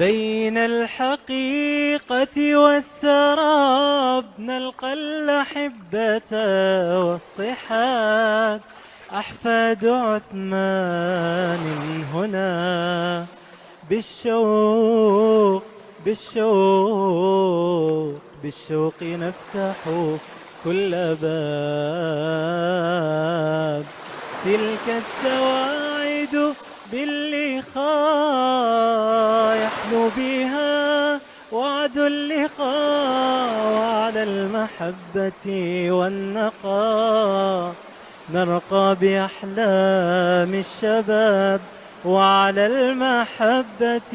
بين الحقيقة والسراب نلقى الأحبة والصحاب أحفاد عثمان هنا بالشوق نفتح كل باب. تلك السواعد باللقاء يحلو بها وعد اللقاء، وعلى المحبة والنقاء نرقى بأحلام الشباب، وعلى المحبة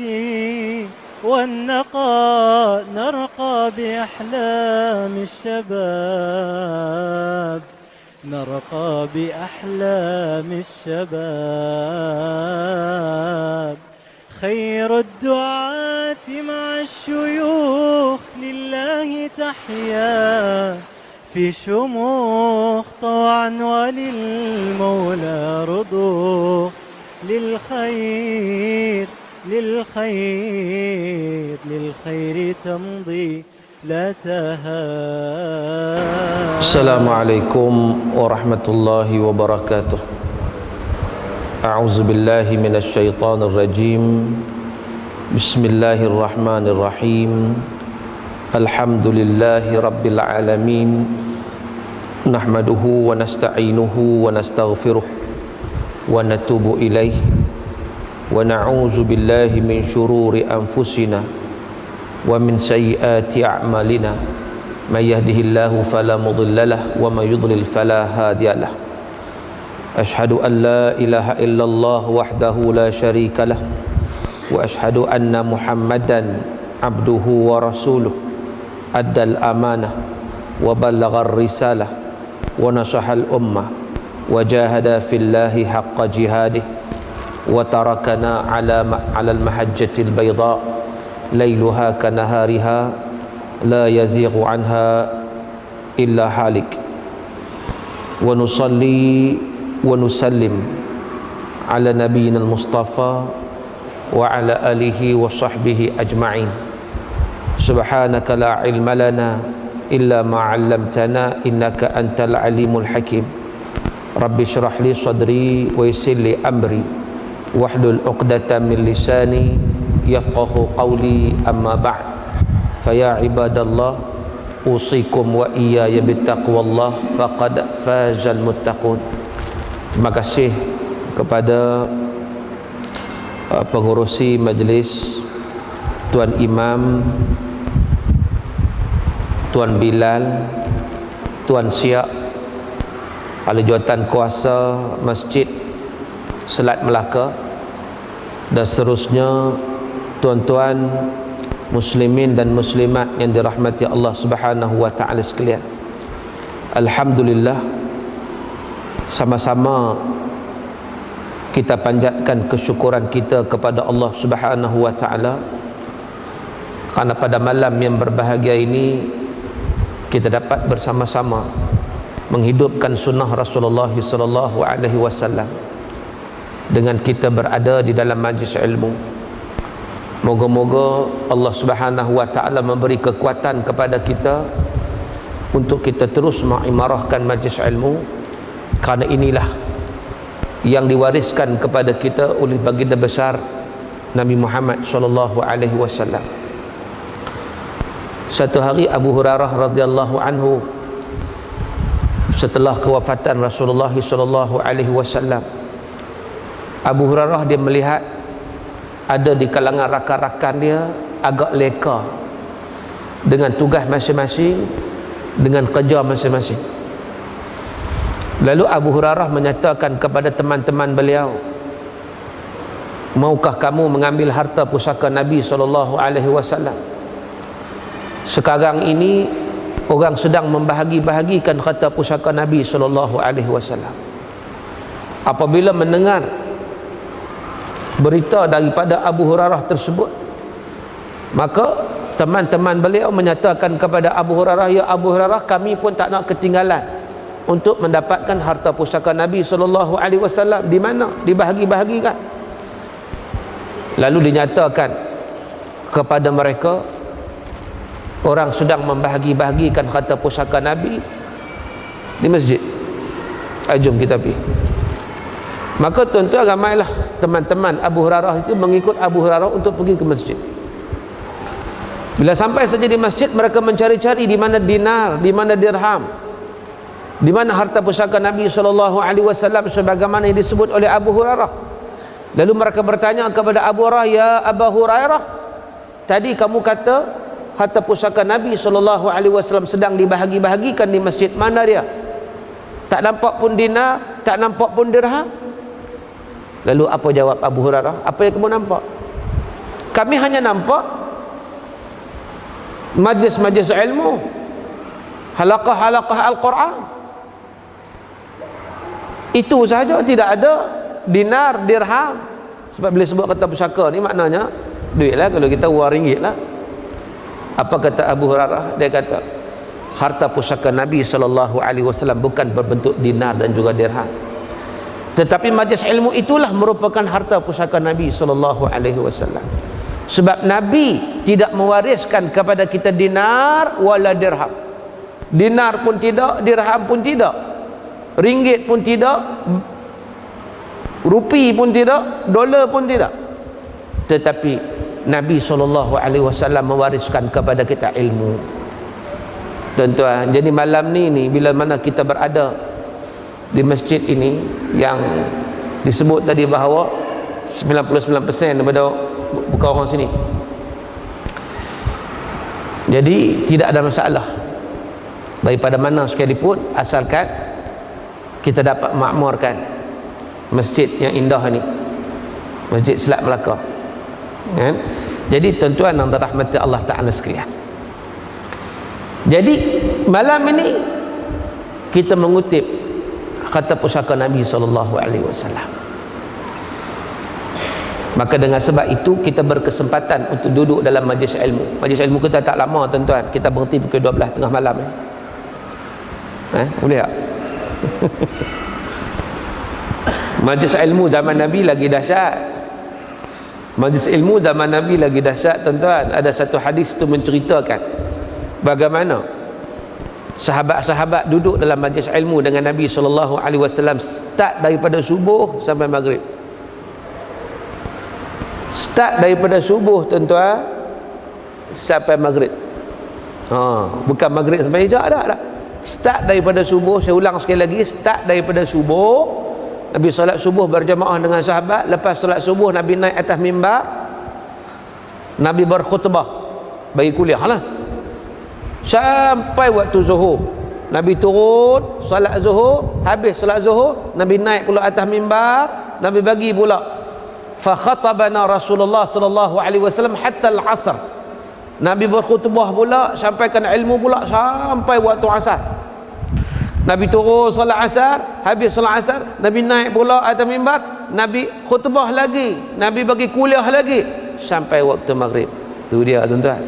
والنقاء نرقى بأحلام الشباب، نرقى بأحلام الشباب. خير الدعاة مع الشيوخ لله تحيا في شموخ طوعا وللمولى رضوخ، للخير تمضي لا تهاب. السلام عليكم ورحمة الله وبركاته. أعوذ بالله من الشيطان الرجيم. بسم الله الرحمن الرحيم. الحمد لله رب العالمين. نحمده ونستعينه ونستغفره ونتوب إليه، ونعوذ بالله من شرور أنفسنا ومن سيئات أعمالنا. من يهده الله فلا مضل له ومن يضلل فلا هادي له. أشهد أن لا إله إلا الله وحده لا شريك له، وأشهد أن محمدا عبده ورسوله. أدى الأمانة وبلغ الرسالة ونصح الأمة وجاهد في الله حق جهاده، وتركنا على المحجة البيضاء ليلها كنهارها لا يزيغ عنها إلا هالك. ونصلي ونسلم على نبينا المصطفى وعلى آله وصحبه أجمعين. سبحانك لا علم لنا إلا ما علمتنا إنك أنت العليم الحكيم. رب اشرح لي صدري ويسر لي أمري واحلل عقدة من لساني يفقه قولي. أما بعد، فيا عباد الله أوصيكم وإياي بتقوى الله فقد فاز المتقون. Terima kasih kepada pengurusi majlis, Tuan Imam, Tuan Bilal, Tuan Siak, ahli jawatan kuasa Masjid Selat Melaka, dan seterusnya tuan-tuan muslimin dan muslimat yang dirahmati Allah Subhanahu wa taala sekalian. Alhamdulillah, sama-sama kita panjatkan kesyukuran kita kepada Allah Subhanahu wa taala kerana pada malam yang berbahagia ini kita dapat bersama-sama menghidupkan sunnah Rasulullah sallallahu alaihi wasallam dengan kita berada di dalam majlis ilmu. Moga-moga Allah Subhanahu wa taala memberi kekuatan kepada kita untuk kita terus mengimarahkan majlis ilmu, kerana inilah yang diwariskan kepada kita oleh baginda besar Nabi Muhammad sallallahu alaihi wasallam. Satu hari Abu Hurairah radhiyallahu anhu, setelah kewafatan Rasulullah sallallahu alaihi wasallam, Abu Hurairah dia melihat ada di kalangan rakan-rakan dia agak leka dengan tugas masing-masing, dengan kerja masing-masing. Lalu Abu Hurairah menyatakan kepada teman-teman beliau, maukah kamu mengambil harta pusaka Nabi sallallahu alaihi wasallam? Sekarang ini orang sedang membahagi-bahagikan harta pusaka Nabi sallallahu alaihi wasallam. Apabila mendengar berita daripada Abu Hurairah tersebut, maka teman-teman beliau menyatakan kepada Abu Hurairah, ya Abu Hurairah, kami pun tak nak ketinggalan untuk mendapatkan harta pusaka Nabi sallallahu alaihi wasallam. Di mana? Dibahagi-bahagikan. Lalu dinyatakan kepada mereka orang sedang membahagi-bahagikan harta pusaka Nabi di masjid. Jom kita pergi. Maka tuan-tuan ramailah teman-teman Abu Hurairah itu mengikut Abu Hurairah untuk pergi ke masjid. Bila sampai saja di masjid, mereka mencari-cari di mana dinar, di mana dirham, di mana harta pusaka Nabi SAW sebagaimana yang disebut oleh Abu Hurairah. Lalu mereka bertanya kepada Abu Hurairah, "Ya Abu Hurairah, tadi kamu kata harta pusaka Nabi SAW sedang dibahagi-bahagikan di masjid, mana dia? Tak nampak pun dinar, tak nampak pun dirham." Lalu apa jawab Abu Hurairah? "Apa yang kamu nampak? Kami hanya nampak majlis-majlis ilmu, halaqah-halaqah Al-Quran. Itu sahaja, tidak ada dinar, dirham." Sebab bila sebut kata pusaka ni maknanya duit lah, kalau kita wang ringgit lah. Apa kata Abu Hurairah? Dia kata harta pusaka Nabi SAW bukan berbentuk dinar dan juga dirham, tetapi majlis ilmu itulah merupakan harta pusaka Nabi SAW. Sebab Nabi tidak mewariskan kepada kita dinar wala dirham. Dinar pun tidak, dirham pun tidak, ringgit pun tidak, rupi pun tidak, dolar pun tidak. Tetapi Nabi SAW mewariskan kepada kita ilmu. Tuan-tuan, jadi malam ni bila mana kita berada di masjid ini yang disebut tadi bahawa 99% daripada bukan orang sini, jadi tidak ada masalah daripada mana sekalipun, asalkan kita dapat makmurkan masjid yang indah ni, Masjid Selat Melaka, kan? Jadi tuan-tuan yang dirahmati Allah Ta'ala sekalian, jadi malam ini kita mengutip kata pusaka Nabi SAW. Maka dengan sebab itu kita berkesempatan untuk duduk dalam majlis ilmu. Majlis ilmu kita tak lama tuan-tuan, kita berhenti pukul 12 tengah malam. Boleh tak? Majlis ilmu zaman Nabi lagi dahsyat. Majlis ilmu zaman Nabi lagi dahsyat tuan-tuan. Ada satu hadis itu menceritakan bagaimana sahabat-sahabat duduk dalam majlis ilmu dengan Nabi SAW start daripada subuh sampai maghrib. Start daripada subuh tuan-tuan sampai maghrib. Bukan maghrib sampai isyak, tak. Start daripada subuh. Saya ulang sekali lagi, start daripada subuh. Nabi solat subuh berjamaah dengan sahabat. Lepas solat subuh Nabi naik atas mimbar, Nabi berkhutbah, bagi kuliah lah, sampai waktu zuhur. Nabi turun solat zuhur, habis solat zuhur Nabi naik pula atas mimbar, Nabi bagi pula fa khatabana Rasulullah sallallahu alaihi wasallam hatta al-asr. Nabi berkhutbah pula, sampaikan ilmu pula sampai waktu asar. Nabi turun solat asar, habis solat asar Nabi naik pula atas mimbar, Nabi khutbah lagi, Nabi bagi kuliah lagi sampai waktu maghrib. Itu dia tuan-tuan.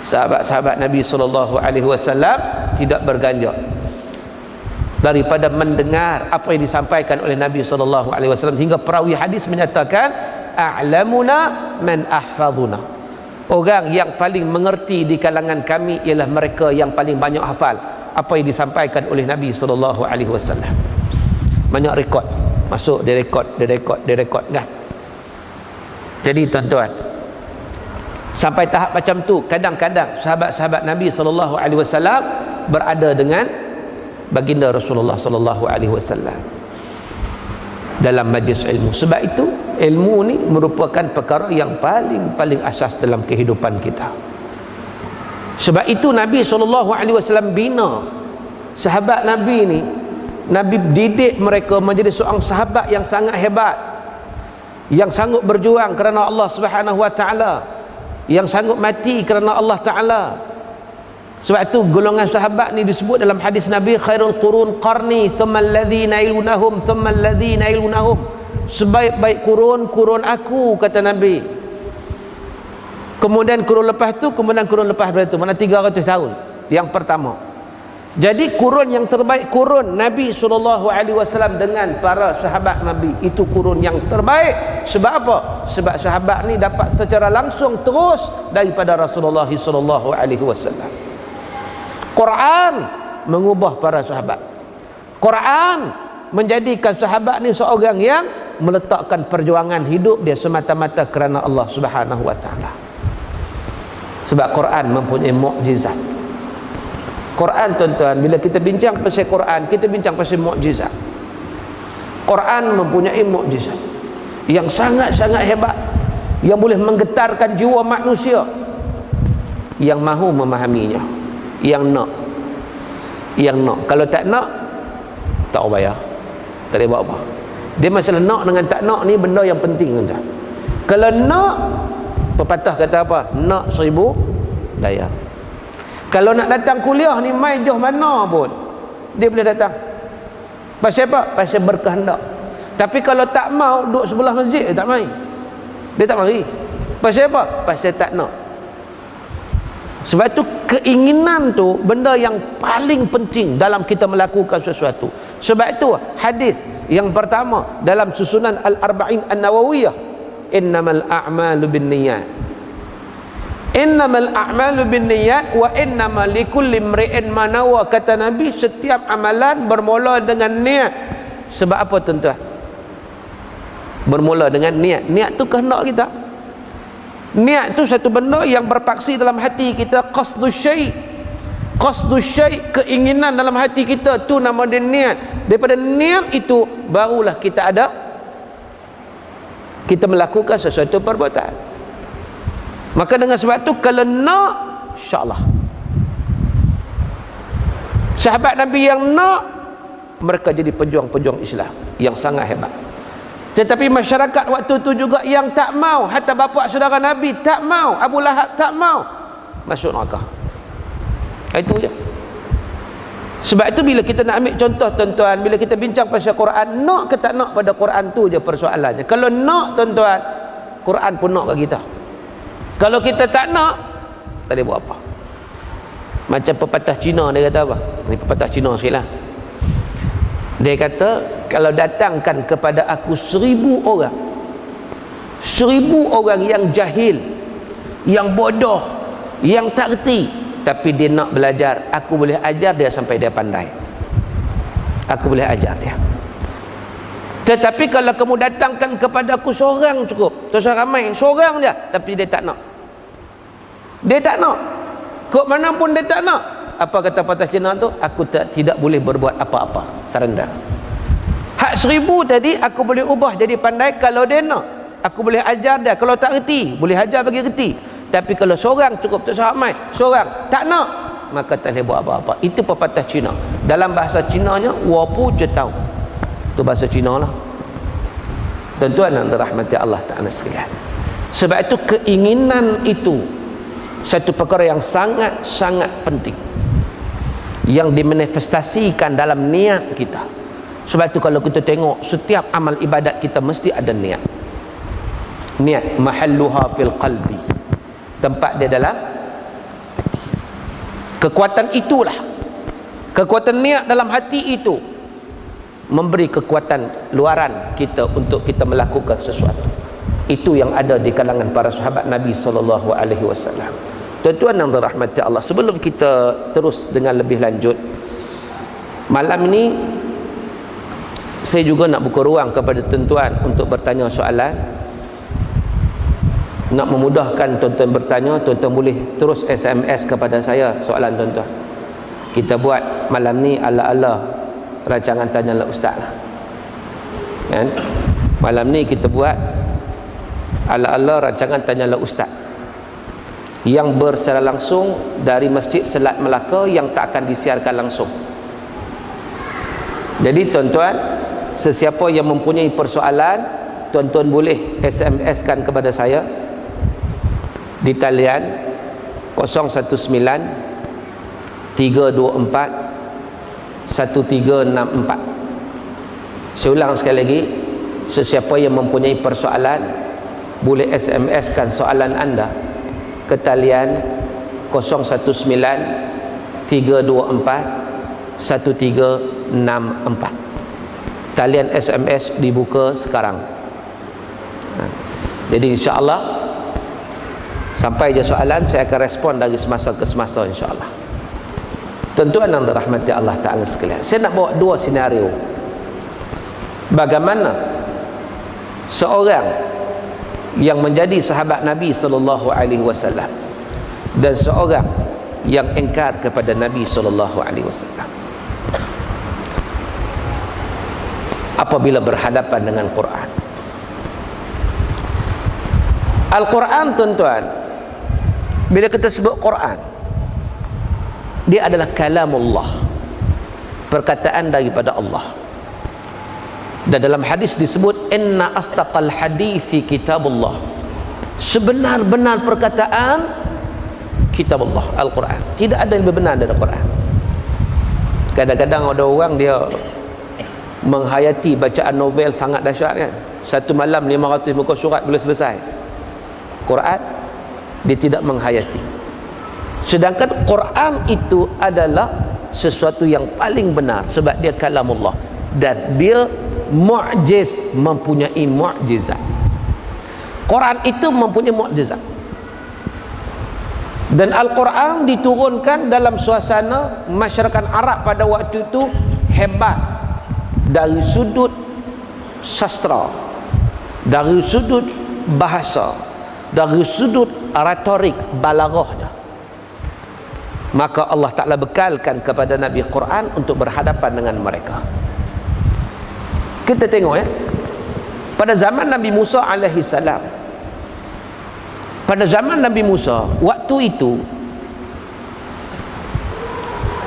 Sahabat-sahabat Nabi sallallahu alaihi wasallam tidak berganjak daripada mendengar apa yang disampaikan oleh Nabi SAW, hingga perawi hadis menyatakan a'lamuna man ahfazuna, orang yang paling mengerti di kalangan kami ialah mereka yang paling banyak hafal apa yang disampaikan oleh Nabi SAW. Banyak rekod, masuk direkod kan. Jadi tuan-tuan, sampai tahap macam tu kadang-kadang sahabat-sahabat Nabi SAW berada dengan baginda Rasulullah SAW dalam majlis ilmu. Sebab itu ilmu ni merupakan perkara yang paling asas dalam kehidupan kita. Sebab itu Nabi SAW bina sahabat Nabi ni. Nabi didik mereka menjadi seorang sahabat yang sangat hebat, yang sanggup berjuang kerana Allah Subhanahu Wa Taala, yang sanggup mati kerana Allah Taala. Sebab itu golongan sahabat ni disebut dalam hadis Nabi, khairul qurun qarni thumma alladhina yalunahum thumma alladhina yalunahum. Sebaik-baik kurun aku, kata Nabi. Kemudian kurun lepas tu, kemudian kurun lepas daripada itu, mana 300 tahun. Yang pertama. Jadi kurun yang terbaik, kurun Nabi SAW dengan para sahabat Nabi, itu kurun yang terbaik. Sebab apa? Sebab sahabat ni dapat secara langsung terus daripada Rasulullah SAW. Quran mengubah para sahabat. Quran menjadikan sahabat ni seorang yang meletakkan perjuangan hidup dia semata-mata kerana Allah Subhanahu wa taala. Sebab Quran mempunyai mukjizat. Quran, tuan-tuan, bila kita bincang pasal Quran, kita bincang pasal mukjizat. Quran mempunyai mukjizat yang sangat-sangat hebat, yang boleh menggetarkan jiwa manusia yang mahu memahaminya, yang nak. Kalau tak nak, tak bayar, tak boleh buat apa. Dia masalah nak dengan tak nak ni benda yang penting, tuan-tuan. Kalau nak, pepatah kata apa? Nak 1000 daya. Kalau nak datang kuliah ni mai jauh mana pun dia boleh datang. Pasal apa? Pasal berkehendak. Tapi kalau tak mau duduk sebelah masjid, dia tak mai. Dia tak mari. Pasal apa? Pasal tak nak. Sebab tu keinginan tu benda yang paling penting dalam kita melakukan sesuatu. Sebab tu hadis yang pertama dalam susunan Al-Arba'in An-Nawawiyah, innamal a'malu binniyat. Innamal a'malu binniyat wa innamal likulli imri'in ma nawa. Kata Nabi, setiap amalan bermula dengan niat. Sebab apa, tuan-tuan? Bermula dengan niat. Niat tu kehendak kita. Niat tu satu benda yang berpaksi dalam hati kita. Qasdus syai', keinginan dalam hati kita, tu nama dia niat. Daripada niat itu barulah kita melakukan sesuatu perbuatan. Maka dengan sebab tu kalau nak, insya-Allah sahabat Nabi yang nak, mereka jadi pejuang-pejuang Islam yang sangat hebat. Tetapi masyarakat waktu tu juga yang tak mau, hatta bapa saudara Nabi tak mau, Abu Lahab tak mau, masuk neraka. Itu je. Sebab itu bila kita nak ambil contoh, tuan-tuan, bila kita bincang pasal Quran, nak ke tak nak pada Quran tu je persoalannya. Kalau nak, tuan-tuan, Quran pun nak kat kita. Kalau kita tak nak, tak boleh buat apa. Macam pepatah Cina, dia kata apa? Ini pepatah Cina sikitlah. Dia kata, kalau datangkan kepada aku 1000 orang, 1000 orang yang jahil, yang bodoh, yang tak reti, tapi dia nak belajar, aku boleh ajar dia sampai dia pandai. Aku boleh ajar dia. Tetapi kalau kamu datangkan kepada aku seorang cukup, tak usah ramai, seorang je, tapi dia tak nak. Dia tak nak. Kok mana pun dia tak nak. Apa kata patah Cina tu? Aku tidak boleh berbuat apa-apa. Surrender. Hak 1000 tadi aku boleh ubah jadi pandai kalau dia nak. Aku boleh ajar dia. Kalau tak reti, boleh ajar bagi reti. Tapi kalau seorang cukup, tak usah ramai, seorang tak nak, maka tak boleh buat apa-apa. Itu pepatah Cina. Dalam bahasa Cinanya, wapu je tahu. Itu bahasa Cina lah. Tuan-tuan yang dirahmati Allah Ta'ala sekalian. Sebab itu keinginan itu satu perkara yang sangat-sangat penting, yang dimanifestasikan dalam niat kita. Sebab itu kalau kita tengok setiap amal ibadat kita mesti ada niat. Niat mahalluha fil qalbi, tempat dia dalam hati. Kekuatan itulah, kekuatan niat dalam hati itu memberi kekuatan luaran kita untuk kita melakukan sesuatu. Itu yang ada di kalangan para sahabat Nabi SAW. Tuan-tuan yang dirahmati Allah, sebelum kita terus dengan lebih lanjut, malam ini saya juga nak buka ruang kepada tuan-tuan untuk bertanya soalan. Nak memudahkan tuan-tuan bertanya, tuan-tuan boleh terus SMS kepada saya soalan tuan-tuan. Kita buat malam ni ala-ala rancangan Tanyalah Ustaz lah. Kan? Malam ni kita buat ala-ala rancangan Tanyalah Ustaz yang bersecara langsung dari Masjid Selat Melaka, yang tak akan disiarkan langsung. Jadi tuan-tuan, sesiapa yang mempunyai persoalan, tuan-tuan boleh SMS-kan kepada saya di talian 019 324 1364. Saya ulang sekali lagi, sesiapa yang mempunyai persoalan boleh SMS-kan soalan anda ke talian 019 324 1364. Talian SMS dibuka sekarang. Jadi insya-Allah sampai je soalan saya akan respon dari semasa ke semasa insya-Allah. Tuan-tuan yang dirahmati Allah Taala sekalian, saya nak bawa dua senario. Bagaimana seorang yang menjadi sahabat Nabi sallallahu alaihi wasallam dan seorang yang engkar kepada Nabi sallallahu alaihi wasallam apabila berhadapan dengan Quran. Al-Quran, tuan-tuan, bila kita sebut Quran, dia adalah kalamullah, perkataan daripada Allah. Dan dalam hadis disebut inna asdaqal hadithi kitabullah, sebenar-benar perkataan kitabullah, Al-Quran. Tidak ada yang lebih benar dari Al-Quran. Kadang-kadang ada orang dia menghayati bacaan novel sangat dahsyat kan, satu malam 500 muka surat boleh selesai. Quran dia tidak menghayati. Sedangkan Quran itu adalah sesuatu yang paling benar sebab dia kalamullah dan dia mu'jiz, mempunyai mu'jizat. Quran itu mempunyai mu'jizat. Dan Al-Quran diturunkan dalam suasana masyarakat Arab pada waktu itu hebat dari sudut sastra, dari sudut bahasa, dari sudut retorik balaghahnya. Maka Allah Ta'ala bekalkan kepada Nabi Quran untuk berhadapan dengan mereka. Kita tengok ya, pada zaman Nabi Musa alaihi salam, pada zaman Nabi Musa waktu itu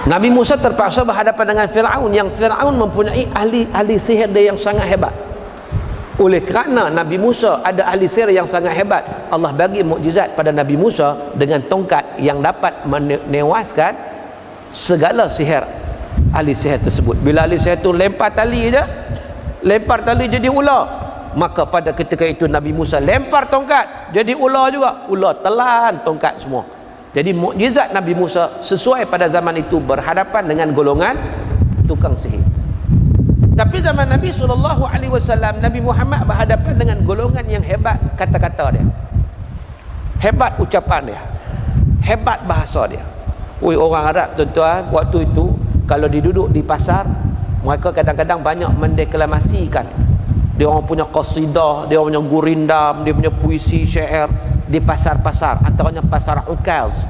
Nabi Musa terpaksa berhadapan dengan Fir'aun, yang Fir'aun mempunyai ahli sihir dia yang sangat hebat. Oleh kerana Nabi Musa ada ahli sihir yang sangat hebat, Allah bagi mukjizat pada Nabi Musa dengan tongkat yang dapat menewaskan segala sihir ahli sihir tersebut. Bila ahli sihir itu lempar tali jadi ular, maka pada ketika itu Nabi Musa lempar tongkat jadi ular juga, ular telan tongkat semua. Jadi mukjizat Nabi Musa sesuai pada zaman itu berhadapan dengan golongan tukang sihir. Tapi zaman Nabi SAW, Nabi Muhammad berhadapan dengan golongan yang hebat kata-kata dia, hebat ucapan dia, hebat bahasa dia. Orang Arab, tuan-tuan, waktu itu kalau diduduk di pasar, mereka kadang-kadang banyak mendeklamasikan. Dia orang punya qasidah, dia orang punya gurindam, dia punya puisi syair di pasar-pasar, antaranya pasar Ukaz.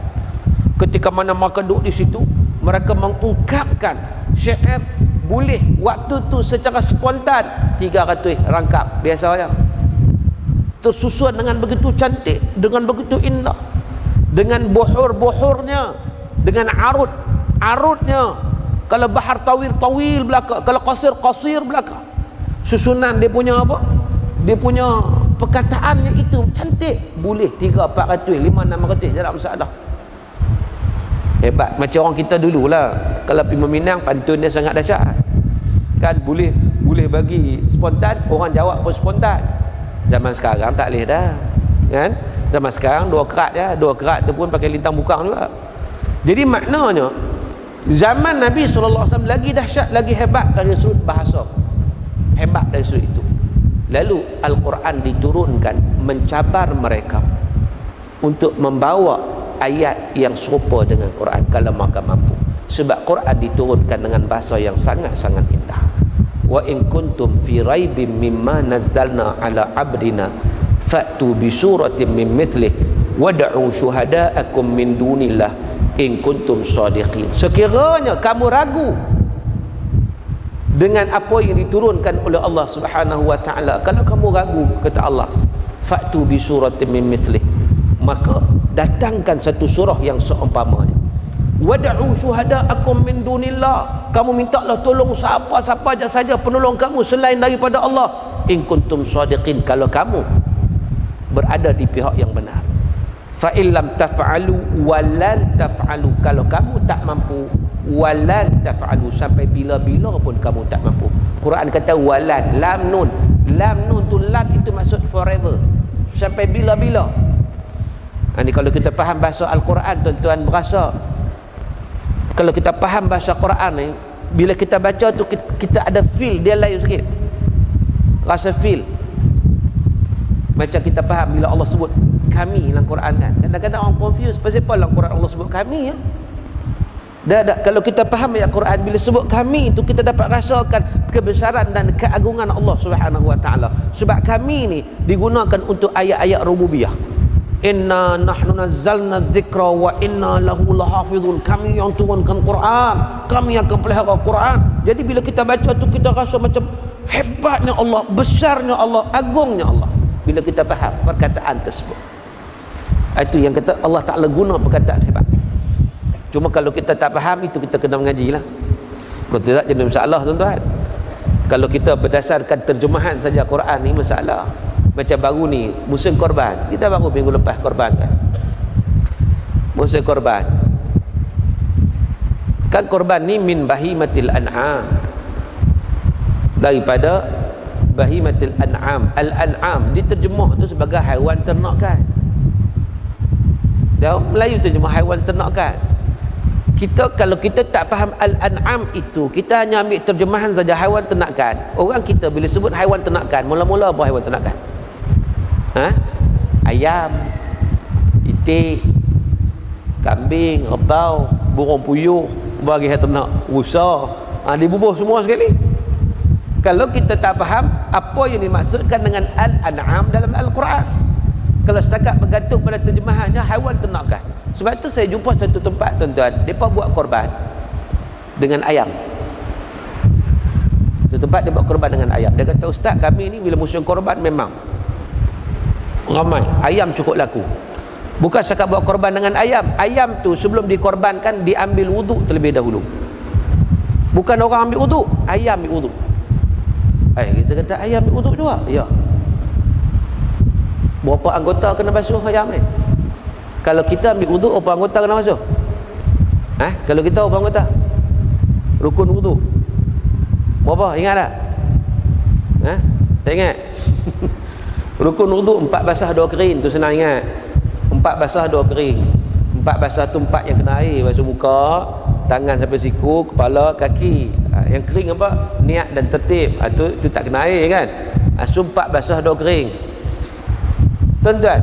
Ketika mana mereka duduk di situ, mereka mengungkapkan syair boleh waktu tu secara spontan 300 rangkap biasanya, tersusun dengan begitu cantik, dengan begitu indah, dengan bohor-bohornya, dengan arutnya. Kalau bahar tawil belaka, kalau qasir belaka. Susunan dia punya apa? Dia punya perkataannya itu cantik, boleh 300, 400, 500, 600 dalam masalah. Hebat. Macam orang kita dululah, kalau pergi meminang pantun dia sangat dahsyat kan, boleh bagi spontan, orang jawab pun spontan. Zaman sekarang tak boleh dah kan. Zaman sekarang 2 kerat ya, 2 kerat tu pun pakai lintang bukang juga. Jadi maknanya zaman Nabi SAW lagi dahsyat, lagi hebat dari sudut bahasa, hebat dari sudut itu. Lalu Al-Quran diturunkan mencabar mereka untuk membawa ayat yang serupa dengan Quran kalau mereka mampu. Sebab Quran diturunkan dengan bahasa yang sangat-sangat indah. Wa in kuntum fi raibim mimma nazzalna ala abdina fa'tu bi suratin min mithlih wad'u syuhada'akum min dunillah in kuntum shadiqin. Sekiranya kamu ragu dengan apa yang diturunkan oleh Allah Subhanahu wa taala, kalau kamu ragu, kata Allah, fa'tu bi suratin min mithlih, maka datangkan satu surah yang seumpamanya. Wad'u syuhada'akum min dunillah, kamu mintalah tolong siapa-siapa saja penolong kamu selain daripada Allah, in kuntum shadiqin, kalau kamu berada di pihak yang benar. Fa illam taf'alu walan taf'alu, kalau kamu tak mampu, walan taf'alu, sampai bila-bila pun kamu tak mampu. Quran kata walan, lam nun tu lam itu maksud forever, sampai bila-bila. Ini kalau kita faham bahasa Al-Quran, tuan-tuan, berasa kalau kita faham bahasa Quran ni, bila kita baca tu kita ada feel dia lain sikit, rasa feel. Macam kita faham bila Allah sebut kami dalam Quran kan, kadang-kadang orang confuse pasal apa dalam Quran Allah sebut kami ya. Kalau kita faham ayat Quran, bila sebut kami itu kita dapat rasakan kebesaran dan keagungan Allah Subhanahu wa taala. Sebab kami ni digunakan untuk ayat-ayat rububiyah. Inna nahnu nazzalna dzikra wa inna lahu lahafizun. Kami yang turunkan Quran, kami yang akan pelihara Quran. Jadi bila kita baca tu kita rasa macam hebatnya Allah, besarnya Allah, agungnya Allah. Bila kita faham perkataan tersebut, itu yang kata Allah Ta'ala guna perkataan hebat. Cuma kalau kita tak faham, itu kita kena mengaji lah. Kalau tidak jadi masalah tuan-tuan. Kalau kita berdasarkan terjemahan saja Quran ni masalah. Macam baru ni musim korban, kita baru minggu lepas korban kan, musim korban kan, korban ni min bahimatil an'am, daripada bahimatil an'am. Al-an'am diterjemah tu sebagai haiwan ternakan. Dalam Melayu terjemah haiwan ternakan. Kalau kita tak faham al-an'am itu, kita hanya ambil terjemahan saja haiwan ternakan. Orang kita bila sebut haiwan ternakan, mula-mula apa haiwan ternakan? Ayam, itik, kambing, rebau, burung puyuh, bagi ternak, rusa, dibubuh semua sekali. Kalau kita tak faham apa yang dimaksudkan dengan al-an'am dalam Al-Quran, kalau setakat bergantung pada terjemahannya haiwan ternakan. Sebab tu saya jumpa satu tempat tuan-tuan, mereka buat korban dengan ayam. Satu tempat dia buat korban dengan ayam. Dia kata, ustaz kami ni bila musim korban memang ramai, ayam cukup laku. Bukan sekadar buat korban dengan ayam, ayam tu sebelum dikorbankan diambil wuduk terlebih dahulu. Bukan orang ambil wuduk, ayam ambil wuduk. Kita kata ayam ambil wuduk juga. Ya. Berapa anggota kena basuh ayam ni? Kalau kita ambil wuduk, berapa anggota kena basuh? Kalau kita berapa anggota? Rukun wuduk berapa? Ingat tak? Tak ingat? Rukun wuduk 4 basah 2 kering tu senang ingat. 4 basah 2 kering. 4 basah tu 4 yang kena air, basuh muka, tangan sampai siku, kepala, kaki. Yang kering apa? Niat dan tertib. Tu tak kena air kan. So 4 basah 2 kering. Tuan-tuan,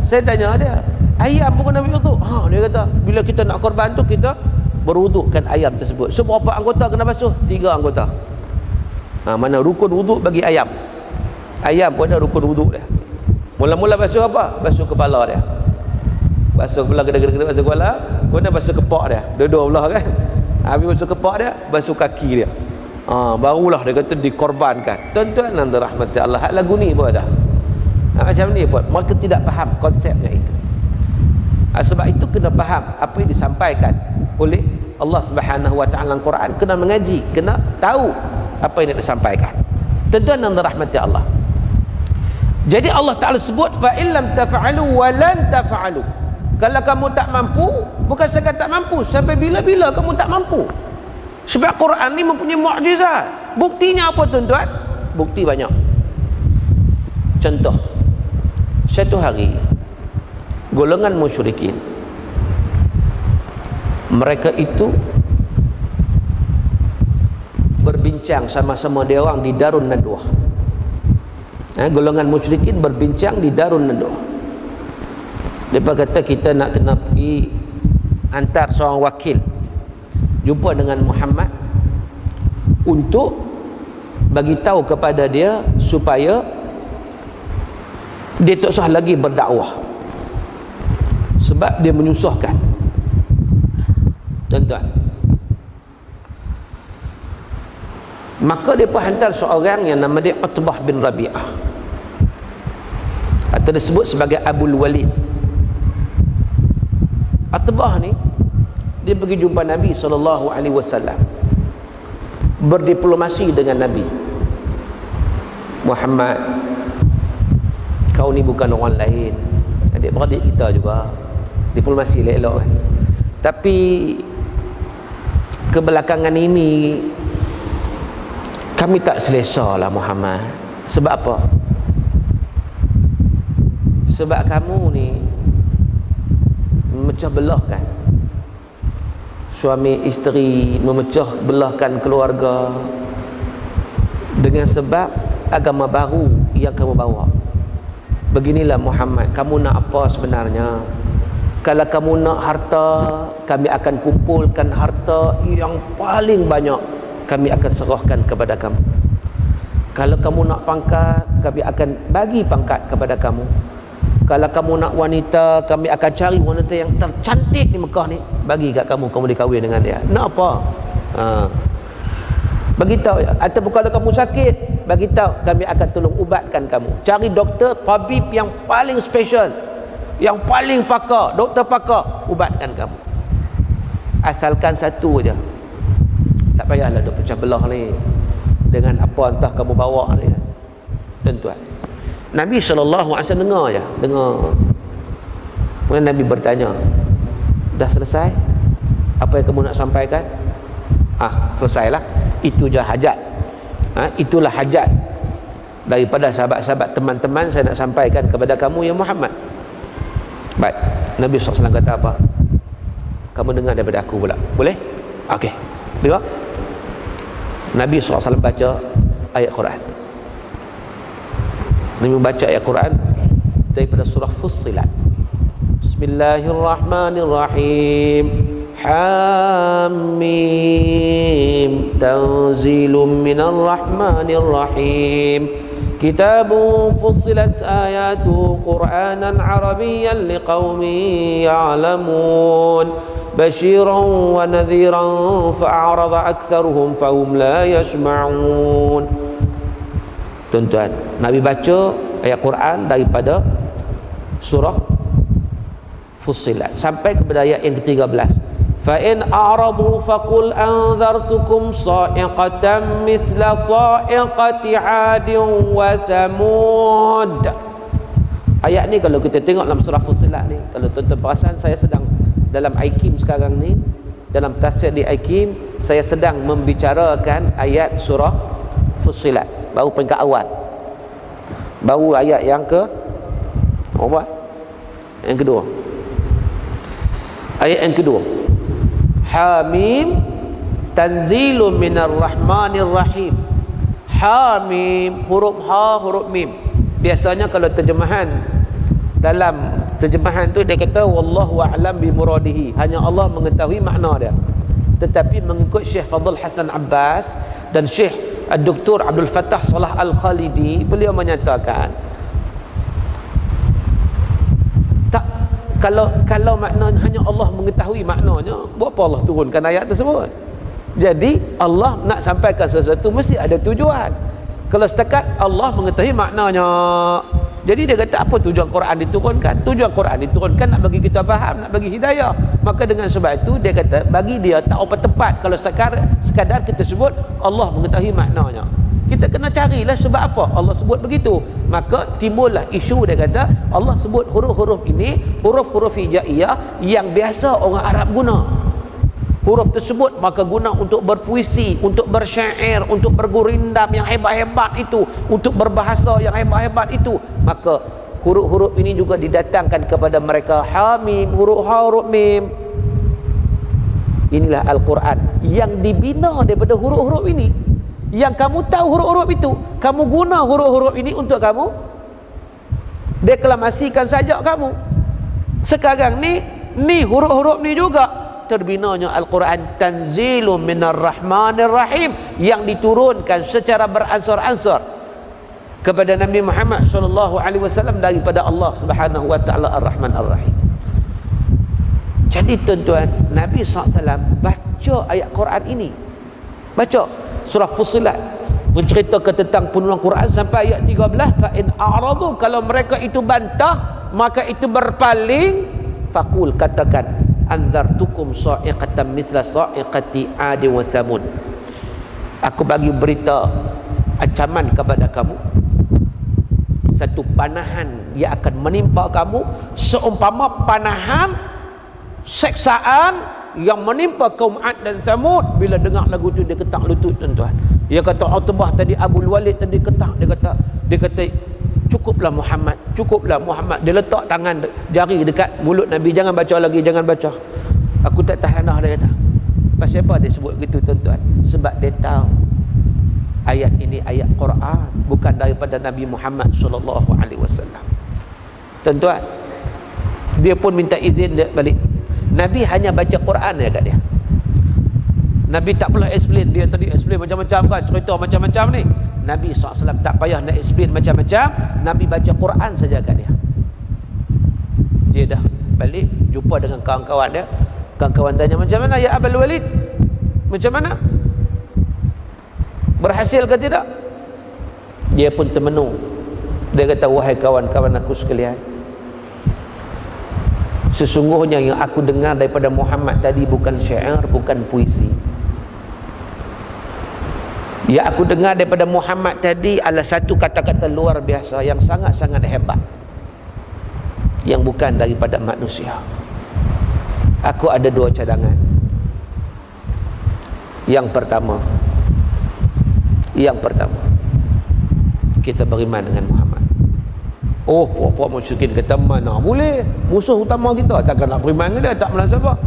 saya tanya dia, ayam pun kena ambil wuduk? Dia kata bila kita nak korban tu kita berwudukkan ayam tersebut. So berapa anggota kena basuh? 3 anggota. Mana rukun wuduk bagi ayam. Ayam pun ada rukun wuduk dia. Mula-mula basuh apa? Basuh kepala dia. Basuh kepala, gede-gede basuh kepala, kemudian basuh kepak dia. Dua-dua belah kan. Habis basuh kepak dia, basuh kaki dia. Barulah dia kata dikorbankan. Tuan-tuan dan rahmati Allah, hak lagu ni pun ada. Macam ni pun mereka tidak faham konsepnya itu. Sebab itu kena faham apa yang disampaikan oleh Allah Subhanahu wa taala dalam Quran, kena mengaji, kena tahu apa yang disampaikan. Tuan-tuan dan rahmati Allah. Jadi Allah Taala sebut fa illam taf'alu wa lan taf'alu. Kalau kamu tak mampu, bukan sekadar tak mampu, sampai bila-bila kamu tak mampu. Sebab Quran ni mempunyai mukjizat. Buktinya apa tuan-tuan? Bukti banyak. Contoh, satu hari golongan musyrikin, mereka itu berbincang sama-sama dia orang di Darun Nadwah. Golongan musyrikin berbincang di Darun Nadwah. Mereka kata kita nak kena pergi hantar seorang wakil jumpa dengan Muhammad untuk bagi tahu kepada dia supaya dia tak usah lagi berdakwah sebab dia menyusahkan. Tuan-tuan, maka dia pun hantar seorang yang nama dia Utbah bin Rabi'ah, atau disebut sebagai Abul Walid. Utbah ni dia pergi jumpa Nabi SAW, berdiplomasi dengan Nabi. Muhammad, kau ni bukan orang lain, adik-beradik kita juga. Diplomasi elok-elok kan. Tapi kebelakangan ini kami tak selesa lah Muhammad. Sebab apa? Sebab kamu ni memecah belah kan suami isteri, memecah belahkan keluarga dengan sebab agama baru yang kamu bawa. Beginilah Muhammad, kamu nak apa sebenarnya? Kalau kamu nak harta, kami akan kumpulkan harta yang paling banyak, kami akan serahkan kepada kamu. Kalau kamu nak pangkat, kami akan bagi pangkat kepada kamu. Kalau kamu nak wanita, kami akan cari wanita yang tercantik di Mekah ni, bagi kat kamu, kamu dikahwin dengan dia. Nak apa? Bagi tahu. Ataupun kalau kamu sakit, bagi tahu, kami akan tolong ubatkan kamu. Cari doktor, tabib yang paling special, yang paling pakar, doktor pakar, ubatkan kamu. Asalkan satu aja. Tak payahlah duk pecah belah ni dengan apa entah kamu bawa ni. Tuan-tuan, Nabi SAW dengar je, dengar. Kemudian Nabi bertanya, dah selesai apa yang kamu nak sampaikan? Selesailah. Itu je hajat. Itulah hajat daripada sahabat-sahabat, teman-teman, saya nak sampaikan kepada kamu ya Muhammad. Baik. Nabi SAW kata apa? Kamu dengar daripada aku pula. Boleh? Okey. Dengar. Nabi SAW baca ayat Quran. Nabi membaca ayat Quran daripada surah Fussilat. Bismillahirrahmanirrahim. Hamim. Tanzilum minar rahmanir rahim. Kitabun fussilat ayatu Qur'anan Arabiyyan liqaumin ya'lamun. بشيرا ونذيرا فأعرض أكثرهم فهم لا يسمعون. Tuan-tuan, Nabi baca ayat Quran daripada surah Fussilat sampai kepada ayat yang ke-13. فَإِنْ أَعْرَضُوا فَقُلْ أَنذَرْتُكُمْ صَاعِقَةً مِثْلَ صَاعِقَةِ عَادٍ وَثَمُودَ. Ayat ni kalau kita tengok dalam surah Fussilat ni, kalau tuan-tuan perasan, saya sedang dalam IKIM sekarang ni, dalam tafsir di IKIM, saya sedang membicarakan ayat surah Fussilat, baru peringkat awal, baru ayat yang ke apa? Yang kedua. Ayat yang kedua. Hamim tanzilun minar rahmanir rahim. Hamim, huruf ha, huruf mim. Biasanya kalau terjemahan, dalam terjemahan tu dia kata wallahu a'lam bi muradihi, hanya Allah mengetahui makna dia. Tetapi mengikut Syekh Fadl Hasan Abbas dan Syekh Dr. Abdul Fattah Salah Al-Khalidi, beliau menyatakan tak, kalau maknanya hanya Allah mengetahui maknanya, buat apa Allah turunkan ayat tersebut? Jadi Allah nak sampaikan sesuatu mesti ada tujuan. Kalau setakat Allah mengetahui maknanya, jadi dia kata apa tujuan Quran diturunkan? Tujuan Quran diturunkan nak bagi kita faham, nak bagi hidayah. Maka dengan sebab itu dia kata bagi dia tak apa tepat kalau sekadar kita sebut Allah mengetahui maknanya. Kita kena carilah sebab apa Allah sebut begitu. Maka timbullah isu, dia kata Allah sebut huruf-huruf ini, huruf-huruf hijaiyah yang biasa orang Arab guna. Huruf tersebut maka guna untuk berpuisi, untuk bersyair, untuk bergurindam yang hebat-hebat itu, untuk berbahasa yang hebat-hebat itu. Maka huruf-huruf ini juga didatangkan kepada mereka. Hamim, huruf ha, huruf mim. Inilah Al-Quran yang dibina daripada huruf-huruf ini. Yang kamu tahu huruf-huruf itu, kamu guna huruf-huruf ini untuk kamu deklamasikan sajak kamu. Sekarang ni huruf-huruf ni juga terbinanya Al-Quran, tanzilun minar rahmanir rahim, yang diturunkan secara beransur-ansur kepada Nabi Muhammad SAW daripada Allah Subhanahu wa taala Ar-Rahman Ar-Rahim. Jadi tuan-tuan, Nabi SAW baca ayat Quran ini, baca surah Fussilat, menceritakan tentang penurunan Quran sampai ayat 13. Fa in a'radu, kalau mereka itu bantah, maka itu berpaling, faqul, katakan, anzartukum sa'iqatan mithla sa'iqati 'ad wa thamud. Aku bagi berita ancaman kepada kamu, satu panahan yang akan menimpa kamu seumpama panahan seksaan yang menimpa kaum 'Ad dan Thamud. Bila dengar lagu tu dia ketak lutut, tuan-tuan. Dia kata Utbah tadi, Abu Walid tadi ketak, dia kata cukuplah Muhammad, cukuplah Muhammad. Dia letak tangan jari dekat mulut Nabi, jangan baca lagi, jangan baca, aku tak tahan dah, dia kata. Pasal apa dia sebut begitu tuan-tuan? Sebab dia tahu ayat ini ayat Quran, bukan daripada Nabi Muhammad sallallahu alaihi wasallam. Tuan-tuan, dia pun minta izin dia balik. Nabi hanya baca Quran ya kat dia. Nabi tak perlu explain. Dia tadi explain macam-macam kan, cerita macam-macam ni. Nabi SAW tak payah nak explain macam-macam. Nabi baca Quran saja kat dia. Dia dah balik jumpa dengan kawan-kawan dia. Kawan-kawan tanya, macam mana ya Abul Walid? Macam mana? Berhasil ke tidak? Dia pun termenung. Dia kata, wahai kawan-kawan aku sekalian, sesungguhnya yang aku dengar daripada Muhammad tadi bukan syair, bukan puisi. Yang aku dengar daripada Muhammad tadi adalah satu kata-kata luar biasa yang sangat-sangat hebat, yang bukan daripada manusia. Aku ada dua cadangan. Yang pertama, kita beriman dengan Muhammad. Oh, puak-puak musyrikin kata, mana boleh, musuh utama kita, takkan nak beriman dengan dia, tak menasabah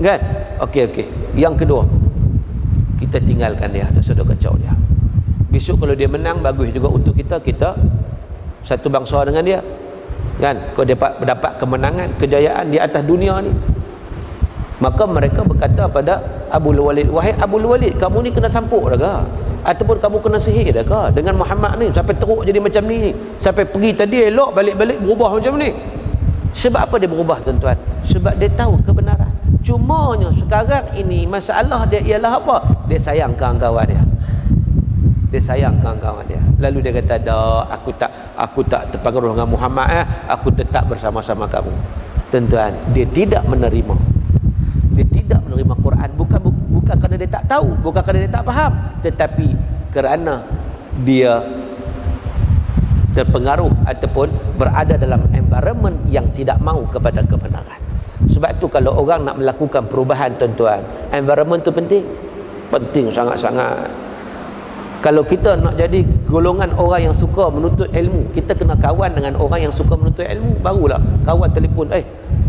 kan? Okey. Yang kedua, kita tinggalkan dia, tak sudah kacau dia. Besok kalau dia menang, bagus juga untuk kita satu bangsa dengan dia kan. Kalau dia dapat kemenangan, kejayaan di atas dunia ni, maka mereka berkata pada Abul Walid, wahai Abul Walid, kamu ni kena sampuk dah ke? Ataupun kamu kena sihir dah ke dengan Muhammad ni sampai teruk jadi macam ni, sampai pergi tadi elok, balik-balik berubah macam ni? Sebab apa dia berubah tuan-tuan? Sebab dia tahu kebenaran. Cumanya sekarang ini masalah dia ialah apa? Dia sayang kawan-kawan dia. Lalu dia kata, dah, aku tak terpengaruh dengan Muhammad, aku tetap bersama-sama kamu. Tuan-tuan, dia tidak menerima Quran, bukan kerana dia tak tahu, bukan kerana dia tak faham, tetapi kerana dia terpengaruh ataupun berada dalam environment yang tidak mahu kepada kebenaran. Sebab tu kalau orang nak melakukan perubahan tuan-tuan, environment tu penting sangat-sangat. Kalau kita nak jadi golongan orang yang suka menuntut ilmu, kita kena kawan dengan orang yang suka menuntut ilmu. Barulah kawan telefon,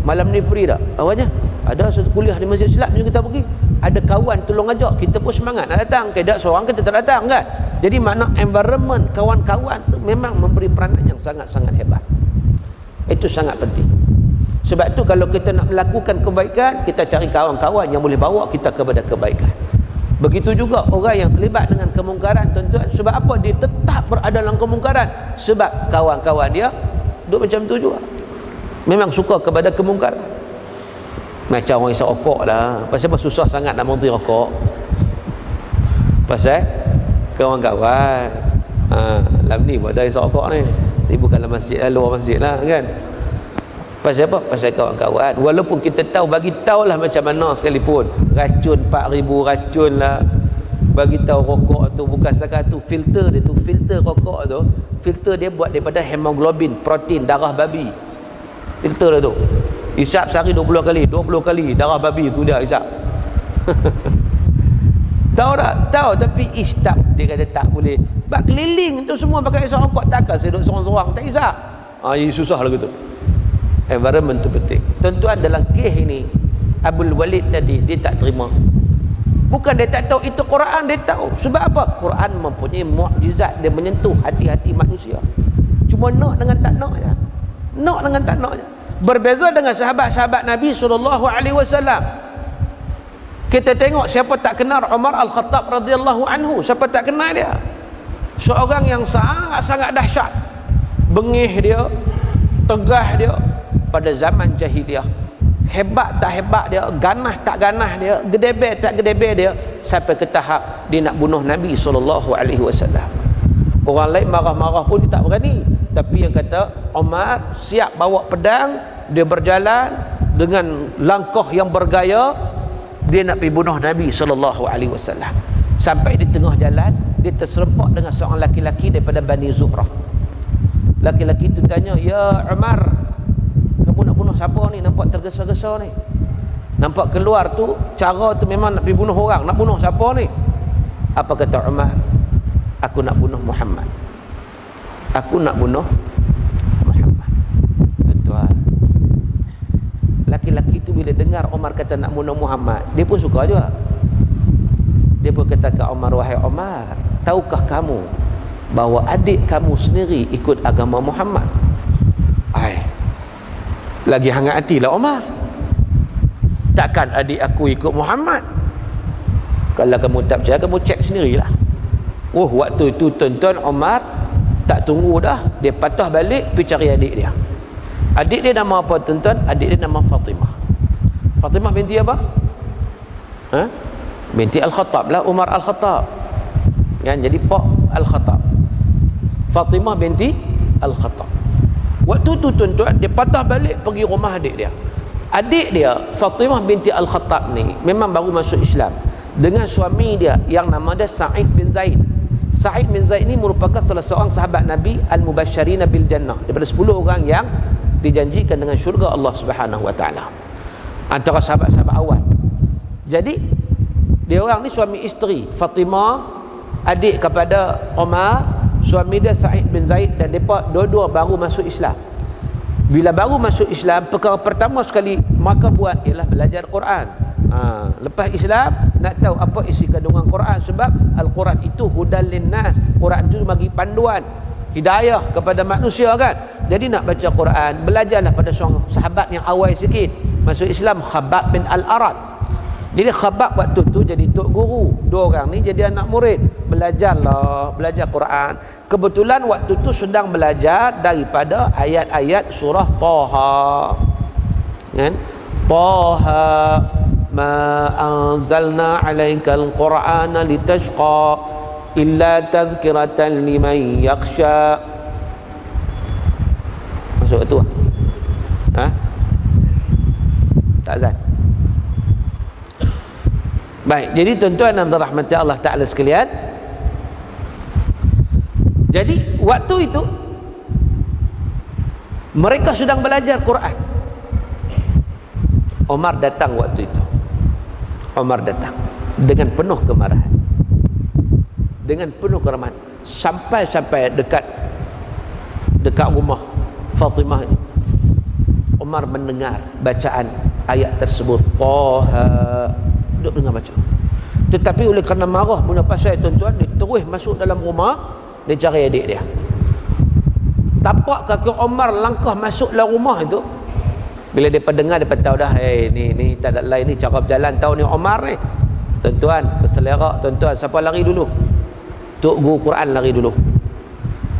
malam ni free tak? Awaknya ada satu kuliah di Masjid Silat, jom kita pergi. Ada kawan tolong ajak, kita pun semangat nak datang. Tidak seorang kita tak datang kan. Jadi makna environment, kawan-kawan tu memang memberi peranan yang sangat-sangat hebat. Itu sangat penting. Sebab tu kalau kita nak melakukan kebaikan, kita cari kawan-kawan yang boleh bawa kita kepada kebaikan. Begitu juga orang yang terlibat dengan kemungkaran tuan-tuan. Sebab apa dia tetap berada dalam kemungkaran? Sebab kawan-kawan dia duduk macam tu juga, memang suka kepada kemungkaran. Macam orang isap rokok lah. Pasal apa susah sangat nak berhenti rokok? Pasal kawan-kawan dalam ni buat dah isap rokok ni. Tapi bukan dalam masjid lah, luar masjid lah kan. Pasal apa? Pasal kawan-kawan. Walaupun kita tahu, bagi tahulah macam mana sekalipun, racun 4,000 racun lah, bagi tahu rokok tu bukan setakat tu, filter dia tu, filter rokok tu, filter dia buat daripada hemoglobin, protein darah babi. Filter dia tu hisap sehari 20 kali darah babi tu dia hisap. Tahu tak? Tahu, tapi tak, dia kata tak boleh. Bak keliling tu semua pakai hisap rokok, takkan saya duduk seorang-seorang tak hisap. Ini susah lah gitu. Environment tu penting. Tuan-tuan, dalam kes ini Abul Walid tadi dia tak terima. Bukan dia tak tahu itu Quran, dia tahu. Sebab apa? Quran mempunyai mukjizat, dia menyentuh hati-hati manusia. Cuma nak dengan tak nak je. Nak dengan tak nak je. Berbeza dengan sahabat-sahabat Nabi SAW. Kita tengok siapa tak kenal Umar Al-Khattab radhiyallahu anhu. Siapa tak kenal dia? Seorang yang sangat-sangat dahsyat. Bengih dia, tegah dia pada zaman jahiliah. Hebat tak hebat dia, ganah tak ganah dia, gedebe tak gedebe dia, sampai ke tahap dia nak bunuh Nabi SAW. Orang lain marah-marah pun dia tak berani. Tapi yang kata Umar siap bawa pedang, dia berjalan dengan langkah yang bergaya, dia nak pergi bunuh Nabi SAW. Sampai di tengah jalan, dia terserempak dengan seorang laki-laki daripada Bani Zuhrah. Laki-laki itu tanya, ya Umar, kamu nak bunuh siapa ni? Nampak tergesa-gesa ni, nampak keluar tu, cara tu memang nak pergi bunuh orang. Nak bunuh siapa ni? Apa kata Umar? Aku nak bunuh Muhammad. Aku nak bunuh Muhammad. Tuan-tuan, laki-laki tu bila dengar Umar kata nak bunuh Muhammad, dia pun suka juga. Dia pun kata ke Umar, wahai Umar, tahukah kamu bahawa adik kamu sendiri ikut agama Muhammad? Lagi hangat hatilah Umar. Takkan adik aku ikut Muhammad? Kalau kamu tak percaya, kamu cek sendirilah. Waktu itu tuan-tuan, Umar tak tunggu dah, dia patah balik pergi cari adik dia. Adik dia nama apa tuan-tuan? Adik dia nama Fatimah. Fatimah binti apa? Binti Al-Khattab lah, Umar Al-Khattab kan, jadi Pak Al-Khattab. Fatimah binti Al-Khattab. Waktu tu tuan-tuan, dia patah balik pergi rumah adik dia. Adik dia Fatimah binti Al-Khattab ni memang baru masuk Islam dengan suami dia yang nama dia Sa'id bin Zaid. Sa'id bin Zaid ni merupakan salah seorang sahabat Nabi Al-Mubashshirin bil Jannah, daripada 10 orang yang dijanjikan dengan syurga Allah Subhanahu wa taala, antara sahabat-sahabat awal. Jadi dia orang ni suami isteri. Fatimah adik kepada Umar, suami dia Sa'id bin Zaid, dan mereka dua-dua baru masuk Islam. Bila baru masuk Islam, perkara pertama sekali maka buat ialah belajar Quran. Lepas Islam nak tahu apa isi kandungan Quran, sebab Al-Quran itu hudal linnas, Quran itu bagi panduan hidayah kepada manusia kan. Jadi nak baca Quran, belajarlah pada seorang sahabat yang awal sikit masuk Islam, Khabbab bin Al-Arad. Jadi Khabbab waktu tu jadi tok guru, dua orang ni jadi anak murid, belajarlah, belajar Quran. Kebetulan waktu tu sedang belajar daripada ayat-ayat surah Taha kan, Taha ma anzalna alaikal qur'ana litashqa illa tadhkiratan liman yakhsha. Masuk tu tak azan. Baik, jadi tuan-tuan dan rahmati Allah Ta'ala sekalian, jadi waktu itu mereka sedang belajar Quran. Umar datang waktu itu. Umar datang dengan penuh kemarahan, dengan penuh kemarahan, sampai dekat rumah Fatimah ini. Umar mendengar bacaan ayat tersebut, Taha, duduk dengar baca. Tetapi oleh kerana marah punya pasal tuan-tuan, dia terus masuk dalam rumah, dia cari adik dia. Tapak kaki Umar langkah masuk dalam rumah itu. Bila dia dengar, dia tahu dah, ni tak ada lain ni cara berjalan, tahu ni Umar ni. Tuan-tuan berselerak, tuan-tuan, siapa lari dulu? Tok guru Quran lari dulu.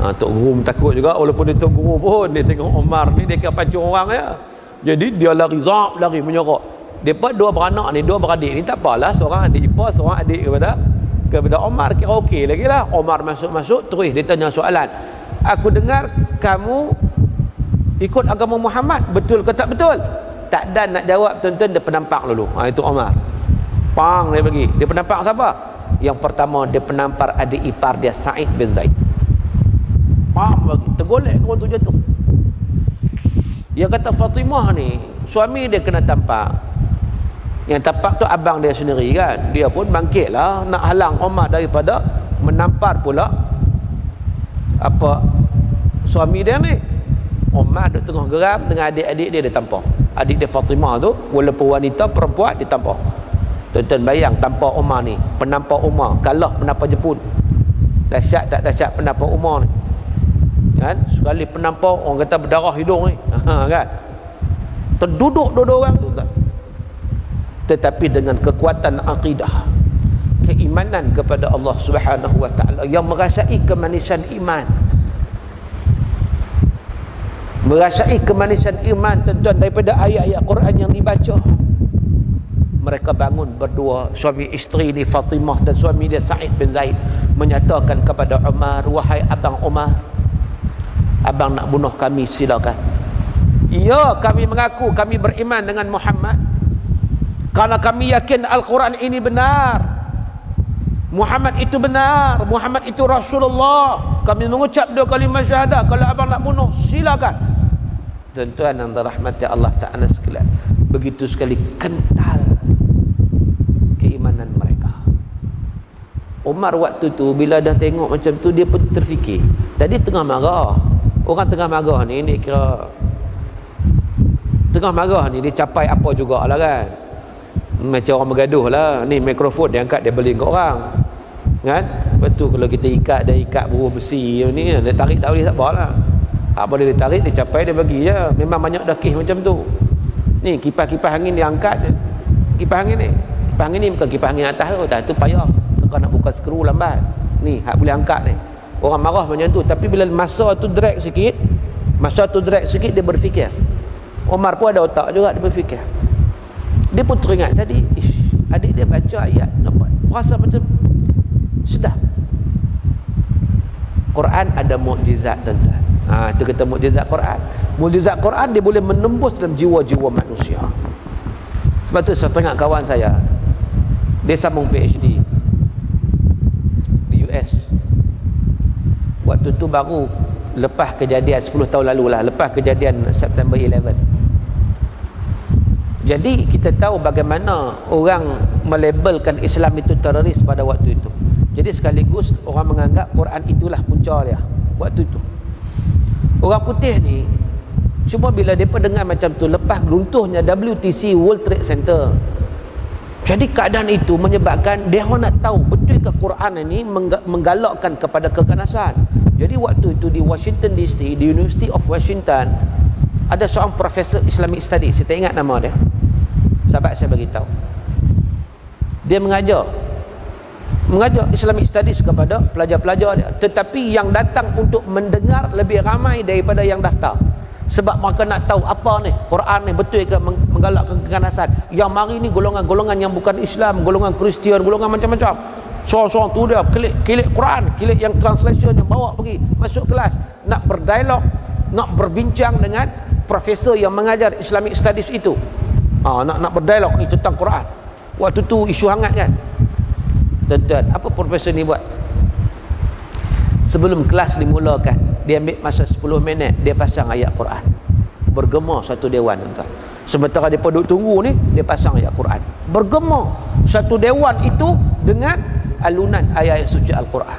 Tok guru takut juga, walaupun dia tok guru pun dia tengok Umar ni, dia kena pancung orang ya. Jadi dia lari menyorok. Depa dua beranak ni, dua beradik ni tak apalah, seorang adik ipar, seorang adik kepada Umar, kira okey lagi lah. Umar masuk terus dia tanya soalan, aku dengar kamu ikut agama Muhammad, betul ke tak betul? Tak ada nak jawab tuan-tuan, dia penampak dulu. Itu Umar, pang dia bagi. Dia penampak siapa? Yang pertama dia penampar adik ipar dia Sa'id bin Zaid. Pang bagi, tergolek kau tu jatuh. Yang kata Fatimah ni, suami dia kena tampak. Yang tampak tu abang dia sendiri kan. Dia pun bangkit lah nak halang Umar daripada menampar pula suami dia ni. Umar duduk tengah geram dengan adik-adik dia tampar. Adik dia Fatimah tu walaupun wanita, perempuan, dia tampar. Tuan-tuan bayang tampar Umar ni, penampar Umar kalah penampar Jepun. Dahsyat tak dahsyat penampar Umar ni kan. Sekali penampar orang kata berdarah hidung ni kan. Terduduk dua-dua orang tu tak. Tetapi dengan kekuatan akidah, keimanan kepada Allah Subhanahu wa taala, yang merasai kemanisan iman, tuan-tuan, daripada ayat-ayat Quran yang dibaca. Mereka bangun berdua, suami isteri ni Fatimah dan suami dia Sa'id bin Zaid, menyatakan kepada Umar, wahai abang Umar, abang nak bunuh kami silakan. Ya, kami mengaku kami beriman dengan Muhammad kerana kami yakin Al-Quran ini benar, Muhammad itu benar, Muhammad itu Rasulullah. Kami mengucap dua kalimah syahadah. Kalau abang nak bunuh silakan. Tuan-tuan yang dirahmati Allah Ta'ala sekalian, begitu sekali kental keimanan mereka. Umar waktu tu bila dah tengok macam tu, dia pun terfikir, tadi tengah marah. Orang tengah marah ni, dia kira tengah marah ni, dia capai apa jugalah kan. Macam orang bergaduh lah, ni mikrofon dia angkat, dia beli kat orang kan. Betul, kalau kita ikat buruh besi ni, dia tarik tak boleh, tak apa lah. Apa dia tarik, dia capai, dia bagi je. Memang banyak dah kes macam tu. Ni kipas angin dia angkat, kipas angin ni bukan kipas angin atas tu payah, sekarang nak buka skru lambat. Ni hak boleh angkat ni, orang marah macam tu. Tapi bila masa tu drag sikit, dia berfikir. Omar pun ada otak juga, dia berfikir. Dia pun teringat tadi, adik dia baca ayat, nampak rasa macam sedap. Quran ada mukjizat, tuan-tuan. Itu kata mukjizat Quran. Mukjizat Quran dia boleh menembus dalam jiwa-jiwa manusia. Sebab tu setengah kawan saya, dia sambung PhD di US. Waktu tu baru lepas kejadian 10 tahun lalu lah, lepas kejadian September 11. Jadi kita tahu bagaimana orang melabelkan Islam itu teroris pada waktu itu. Jadi sekaligus orang menganggap Quran itulah punca dia waktu itu. Orang putih ni cuma bila mereka dengar macam tu, lepas runtuhnya WTC, World Trade Center, jadi keadaan itu menyebabkan dia nak tahu betul ke Quran ini menggalakkan kepada keganasan. Jadi waktu itu di Washington DC, di University of Washington, ada seorang profesor Islamic Studies, saya tak ingat nama dia, sahabat saya beritahu, dia mengajar Islamic Studies kepada pelajar-pelajar dia. Tetapi yang datang untuk mendengar lebih ramai daripada yang daftar. Sebab mereka nak tahu apa ni Quran ni betul ke menggalakkan keganasan. Yang mari ni golongan-golongan yang bukan Islam, golongan Kristian, golongan macam-macam. Seorang-seorang tu dia kilik Quran, kilik yang translation, yang bawa pergi masuk kelas, nak berdialog, nak berbincang dengan profesor yang mengajar Islamic Studies itu. Nak berdialog ni tentang Quran. Waktu tu isu hangat kan. Tuan-tuan, apa profesor ni buat? Sebelum kelas dimulakan, dia ambil masa 10 minit, dia pasang ayat Quran. Bergema satu dewan, tuan-tuan. Sementara dia duduk tunggu ni, dia pasang ayat Quran. Bergema satu dewan itu dengan alunan ayat suci Al-Quran.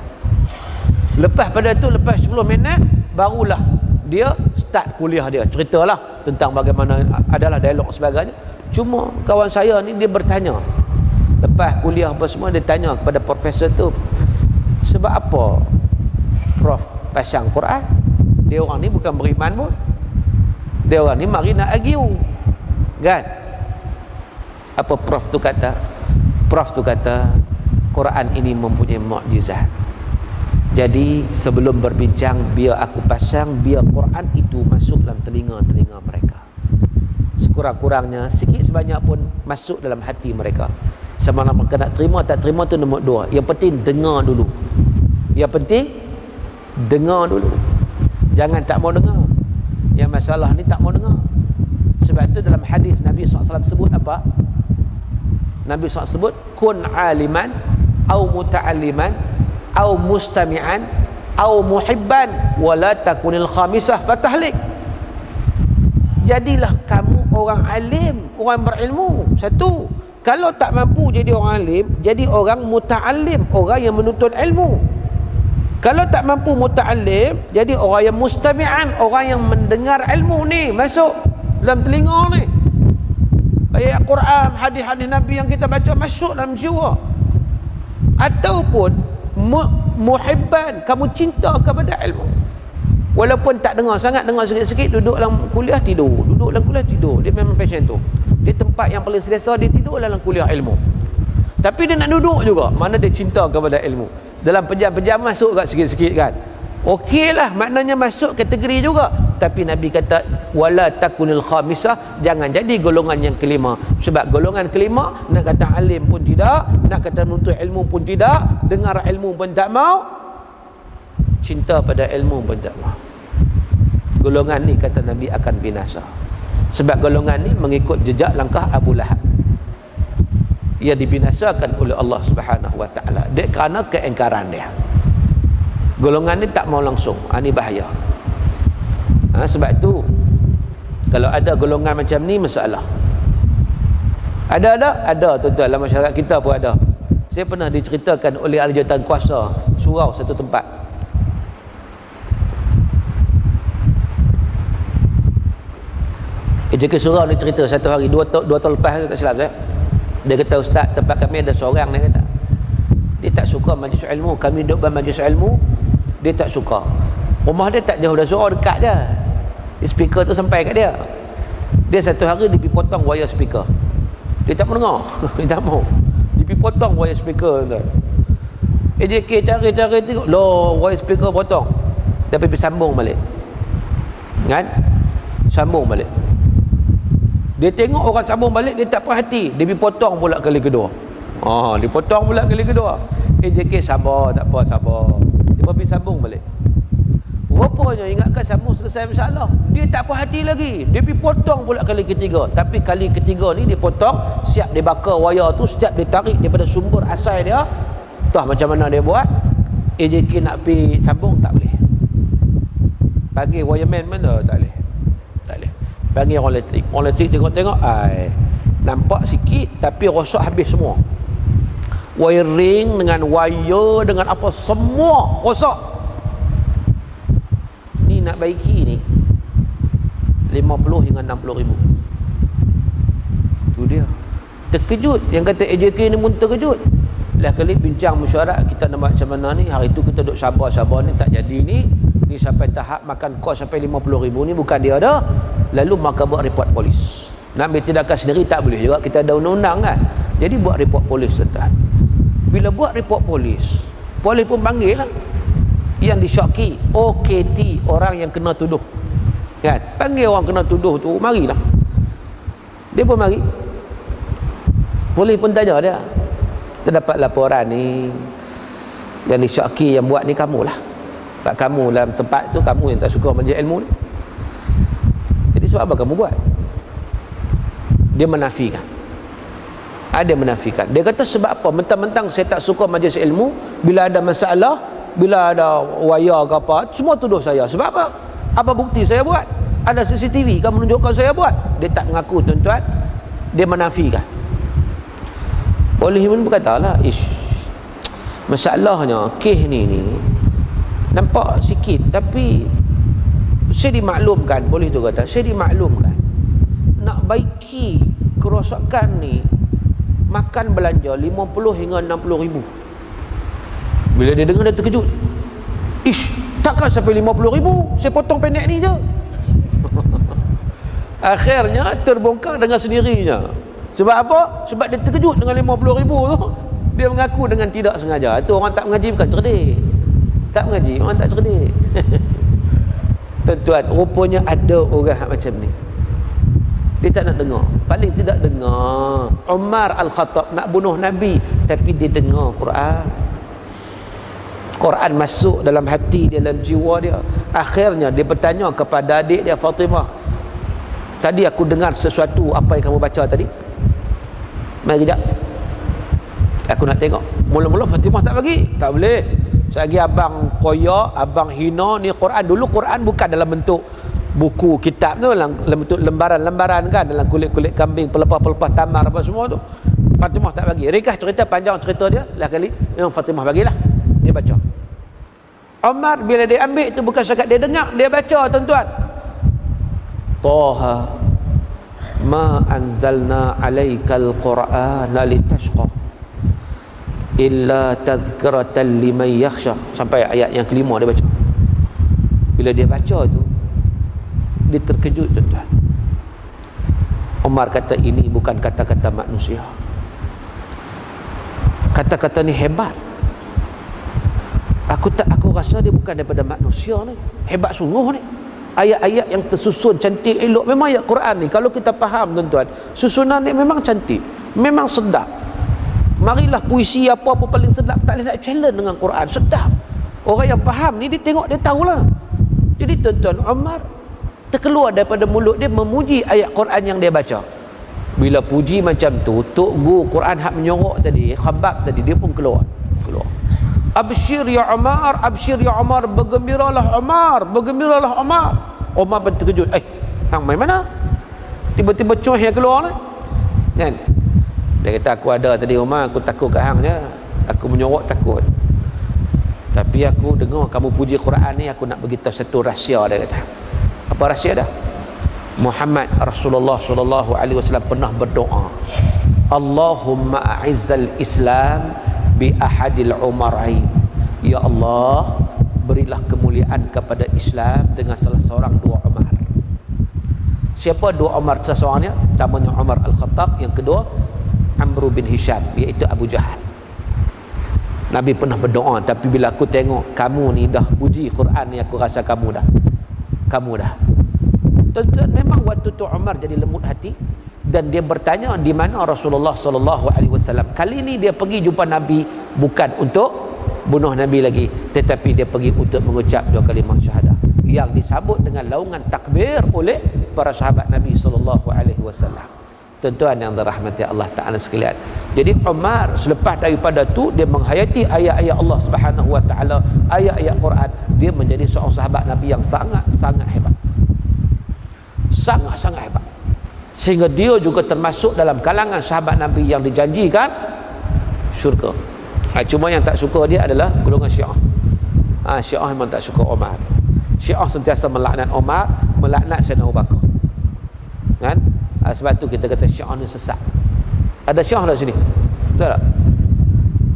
Lepas pada tu, lepas 10 minit, barulah dia start kuliah dia. Ceritalah tentang bagaimana adalah dialog sebagainya. Cuma kawan saya ni, dia bertanya, lepas kuliah apa semua, dia tanya kepada profesor tu, sebab apa Prof pasang Quran? Dia orang ni bukan beriman pun, dia orang ni mari nak argue kan. Apa Prof tu kata? Prof tu kata Quran ini mempunyai mukjizat. Jadi sebelum berbincang, biar aku pasang, biar Quran itu masuk dalam telinga-telinga mereka. Sekurang-kurangnya sikit sebanyak pun masuk dalam hati mereka. Sama ada mereka nak terima tak terima tu nombor 2. Yang penting dengar dulu. Yang penting dengar dulu. Jangan tak mau dengar. Yang masalah ni tak mau dengar. Sebab tu dalam hadis Nabi SAW sebut apa? Nabi SAW sebut kun aliman au muta'alliman au mustami'an au muhibban wala takunil khamisah fatahlik. Jadilah kamu orang alim, orang berilmu. Satu. Kalau tak mampu jadi orang alim, jadi orang muta'allim, orang yang menuntut ilmu. Kalau tak mampu muta'allim, jadi orang yang mustami'an, orang yang mendengar ilmu ni masuk dalam telinga ni. Ayat Quran, hadis-hadis Nabi yang kita baca masuk dalam jiwa. Ataupun muhibban, kamu cinta kepada ilmu. Walaupun tak dengar sangat, dengar sikit-sikit, duduk dalam kuliah tidur, duduk dalam kuliah tidur. Dia memang passion tu. Dia tempat yang paling selesa, dia tidur dalam kuliah ilmu. Tapi dia nak duduk juga, mana dia cinta kepada ilmu. Dalam pejam-pejam masuk kat sikit-sikit kan. Okeylah, maknanya masuk kategori juga. Tapi Nabi kata wala takunil khamisah, jangan jadi golongan yang kelima. Sebab golongan kelima nak kata alim pun tidak, nak kata menuntut ilmu pun tidak, dengar ilmu pun tak mau, cinta pada ilmu pun tak mau. Golongan ni kata Nabi akan binasa. Sebab golongan ni mengikut jejak langkah Abu Lahab. Ia dibinasakan oleh Allah Subhanahu wa taala kerana keingkaran dia. Golongan ni tak mau langsung. Ini bahaya. Sebab tu kalau ada golongan macam ni, masalah. Ada tuan-tuan, dalam masyarakat kita pun ada. Saya pernah diceritakan oleh ahli jawatan kuasa surau satu tempat. Ketika surau ni cerita satu hari, dua tahun lepas tak silap saya, Dia kata, ustaz, tempat kami ada seorang, dia kata, dia tak suka majlis ilmu. Kami duduk bermajlis ilmu, dia tak suka. Rumah dia tak jauh dari surau, dekat je. Speaker tu sampai kat dia. Dia satu hari dia pergi potong wire speaker. Dia tak mau dengar. Dia tak mau. Dia pergi potong wire speaker tu. AJK cari tengok, loh, wire speaker potong. Dia pergi sambung balik. Kan? Sambung balik. Dia tengok orang sambung balik, dia tak perhati. Dia pergi potong pula kali kedua. Dia potong pula kali kedua. AJK sabar, tak apa, sabar. Dia pergi sambung balik. Rupanya ingatkan sambung selesai masalah. Dia tak perhati lagi. Dia pergi potong pula kali ketiga. Tapi kali ketiga ni dia potong, siap dia bakar wayar tu, setiap dia tarik daripada sumber asal dia. Tahu macam mana dia buat? AJK nak pergi sambung, tak boleh. Panggil wireman mana? Tak boleh. Tak boleh. Panggil orang elektrik. Orang elektrik tengok-tengok, nampak sikit tapi rosak habis semua. Wiring dengan wire dengan apa semua rosak. Ni nak baiki ni 50 hingga 60 ribu. Tu dia. Terkejut. Yang kata AJK ni pun terkejut. Lah kali bincang mesyuarat, kita nak buat macam mana ni. Hari tu kita duduk sabar-sabar ni, tak jadi ni. Ni sampai tahap makan kos sampai 50 ribu ni bukan dia dah. Lalu maka buat report polis. Nak ambil tindakan sendiri tak boleh juga, kita ada undang-undang kan. Jadi buat report polis, tuan. Bila buat report polis, polis pun panggil lah yang disyaki, OKT, orang yang kena tuduh kan. Panggil orang kena tuduh tu, marilah. Dia pun mari. Polis pun tanya dia, terdapat laporan ni, yang disyaki yang buat ni kamulah. Sebab kamu dalam tempat tu, kamu yang tak suka majlis ilmu ni. Jadi sebab apa kamu buat? Dia menafikan. Dia menafikan. Dia kata sebab apa? Mentang-mentang saya tak suka majlis ilmu, bila ada masalah, bila ada wayar ke apa, semua tuduh saya. Sebab apa? Apa bukti saya buat? Ada CCTV kan menunjukkan saya buat? Dia tak mengaku, tuan-tuan. Dia menafikan. Polis pun berkata lah, masalahnya kes ni nampak sikit, tapi saya dimaklumkan, polis tu kata, saya dimaklumkan nak baiki kerosakan ni makan belanja 50 hingga 60 ribu. Bila dia dengar dia terkejut. Takkan sampai 50 ribu, saya potong pendek ni je. Akhirnya terbongkar dengan sendirinya. Sebab apa? Sebab dia terkejut dengan 50 ribu tu. Dia mengaku dengan tidak sengaja. Itu orang tak mengaji bukan cerdik. Tak mengaji, orang tak cerdik. Tuan-tuan, rupanya ada orang macam ni. Dia tak nak dengar. Paling tidak dengar. Umar Al-Khattab nak bunuh Nabi, tapi dia dengar Quran. Quran masuk dalam hati dia, dalam jiwa dia. Akhirnya dia bertanya kepada adik dia Fatimah, tadi aku dengar sesuatu, apa yang kamu baca tadi? Mari sekejap, aku nak tengok. Mula-mula Fatimah tak bagi. Tak boleh. Selagi abang koyak, abang hina, ni Quran. Dulu Quran bukan dalam bentuk buku kitab tu, dalam bentuk lembaran-lembaran kan, dalam kulit-kulit kambing, pelepah-pelepah tamar apa semua tu. Fatimah tak bagi. Ringkas cerita, panjang cerita dia lah kali, memang Fatimah bagilah. Dia baca. Umar bila dia ambil tu bukan setakat dia dengar, dia baca, tuan-tuan. Taha ma anzalna alaikal qur'ana litashqa illa tadhkiratan liman yakhsha, sampai ayat yang kelima dia baca. Bila dia baca tu, dia terkejut, tuan-tuan. Umar kata ini bukan kata-kata manusia. Kata-kata ni hebat. Aku rasa dia bukan daripada manusia ni. Hebat sungguh ni. Ayat-ayat yang tersusun cantik elok. Memang ayat Quran ni kalau kita faham, tuan-tuan, susunan ni memang cantik, memang sedap. Marilah puisi apa-apa paling sedap, tak boleh nak challenge dengan Quran. Sedap. Orang yang faham ni dia tengok, dia tahulah. Jadi tuan-tuan, Umar terkeluar daripada mulut dia memuji ayat Quran yang dia baca. Bila puji macam tu, Tok Guru Quran hak menyorok tadi, Khabbab tadi, dia pun keluar. Absyir ya Umar, absyir ya Umar, bergembiralah Umar, bergembiralah Umar. Umar pun terkejut. Hang main mana? Tiba-tiba cuih yang keluar ni. Kan? Dia kata aku ada tadi Umar, aku takut kat hang je. Aku menyorok takut. Tapi aku dengar kamu puji Quran ni, aku nak beritahu satu rahsia, dia kata. Apa rahsia dah? Muhammad Rasulullah SAW pernah berdoa. Allahumma a'izzal Islam bi ahadil umarain. Ya Allah, berilah kemuliaan kepada Islam dengan salah seorang dua Umar. Siapa dua Umar seseorangnya? Pertamanya Umar Al-Khattab, yang kedua Amr bin Hisham, iaitu Abu Jahal. Nabi pernah berdoa, tapi bila aku tengok kamu ni dah puji Quran ni, aku rasa kamu dah. Tuan-tuan, memang waktu tu Umar jadi lembut hati dan dia bertanya di mana Rasulullah sallallahu alaihi wasallam. Kali ni dia pergi jumpa Nabi bukan untuk bunuh Nabi lagi, tetapi dia pergi untuk mengucap dua kalimah syahadah yang disambut dengan laungan takbir oleh para sahabat Nabi sallallahu alaihi wasallam. Tuan-tuan yang dirahmati Allah Taala sekalian. Jadi Umar selepas daripada tu dia menghayati ayat-ayat Allah Subhanahu wa taala, ayat-ayat Quran, dia menjadi seorang sahabat Nabi yang sangat-sangat hebat. Sangat-sangat hebat. Sehingga dia juga termasuk dalam kalangan sahabat Nabi yang dijanjikan syurga. Cuma yang tak suka dia adalah golongan Syiah. Syiah memang tak suka Umar. Syiah sentiasa melaknat Umar, melaknat Sayyidina Abu Bakar. Kan? Sebab tu kita kata Syiah ni sesat. Ada Syiah kat sini? Betul tak?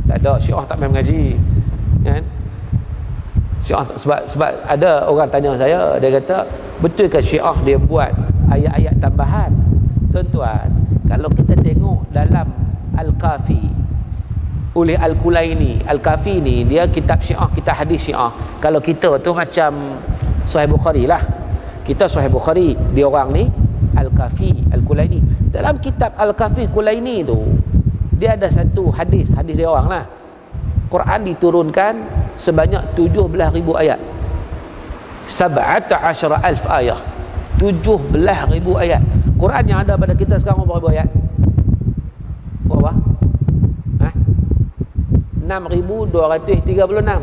Tak ada. Syiah tak main mengaji. Kan? Syiah, sebab ada orang tanya saya, dia kata, betul ke Syiah dia buat ayat-ayat tambahan? Tuan-tuan, kalau kita tengok dalam Al-Kafi oleh Al-Kulaini, Al-Kafi ni dia kitab Syiah, kitab hadis Syiah. Kalau kita tu macam Sahih Bukhari lah, kita Sahih Bukhari, dia orang ni Al-Kafi, Al-Kulaini. Dalam kitab Al-Kafi Kulaini tu dia ada satu hadis dia orang lah, Quran diturunkan sebanyak 17,000 ayat, 17,000 ayat, 17,000 ayat. Quran yang ada pada kita sekarang berapa ribu ayat? Berapa? 6,236.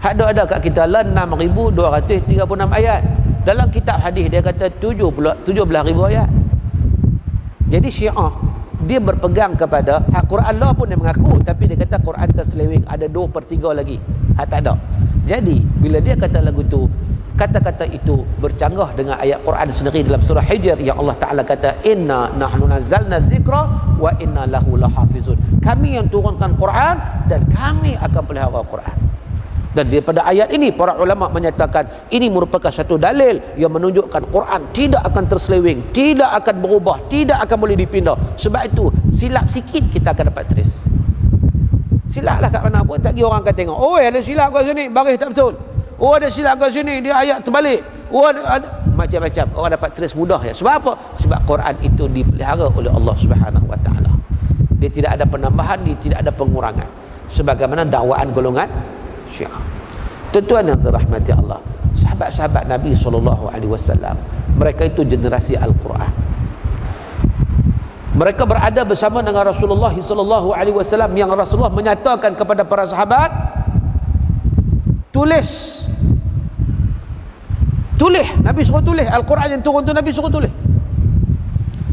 Ada kat kita lah 6,236 ayat. Dalam kitab hadis dia kata 17,000 ayat. Jadi Syiah dia berpegang kepada Quran Allah pun dia mengaku, tapi dia kata Quran terseleweng, ada 2/3 lagi tak ada. Jadi bila dia kata lagu tu, kata-kata itu bercanggah dengan ayat Quran sendiri dalam surah Hijr yang Allah Ta'ala kata, inna nahnu nazzalna dzikra wa inna lahu lahafizun. Kami yang turunkan Quran dan kami akan pelihara Quran. Dan daripada ayat ini para ulama menyatakan ini merupakan satu dalil yang menunjukkan Quran tidak akan terseleweng, tidak akan berubah, tidak akan boleh dipindah. Sebab itu silap sikit kita akan dapat trace. Silaplah kat mana pun, tak kira orang akan tengok, oh ada silap kat sini, baris tak betul. Oh ada silap kat sini, dia ayat terbalik. Oh ada macam-macam. Orang dapat trace mudah ya. Sebab apa? Sebab Quran itu dipelihara oleh Allah Subhanahu wa taala. Dia tidak ada penambahan, dia tidak ada pengurangan. Sebagaimana dakwaan golongan Syiah. Tuan-tuan yang dirahmati Allah, sahabat-sahabat Nabi SAW, mereka itu generasi Al-Quran. Mereka berada bersama dengan Rasulullah SAW, yang Rasulullah menyatakan kepada para sahabat, tulis, Nabi suruh tulis Al-Quran yang turun tu, Nabi suruh tulis,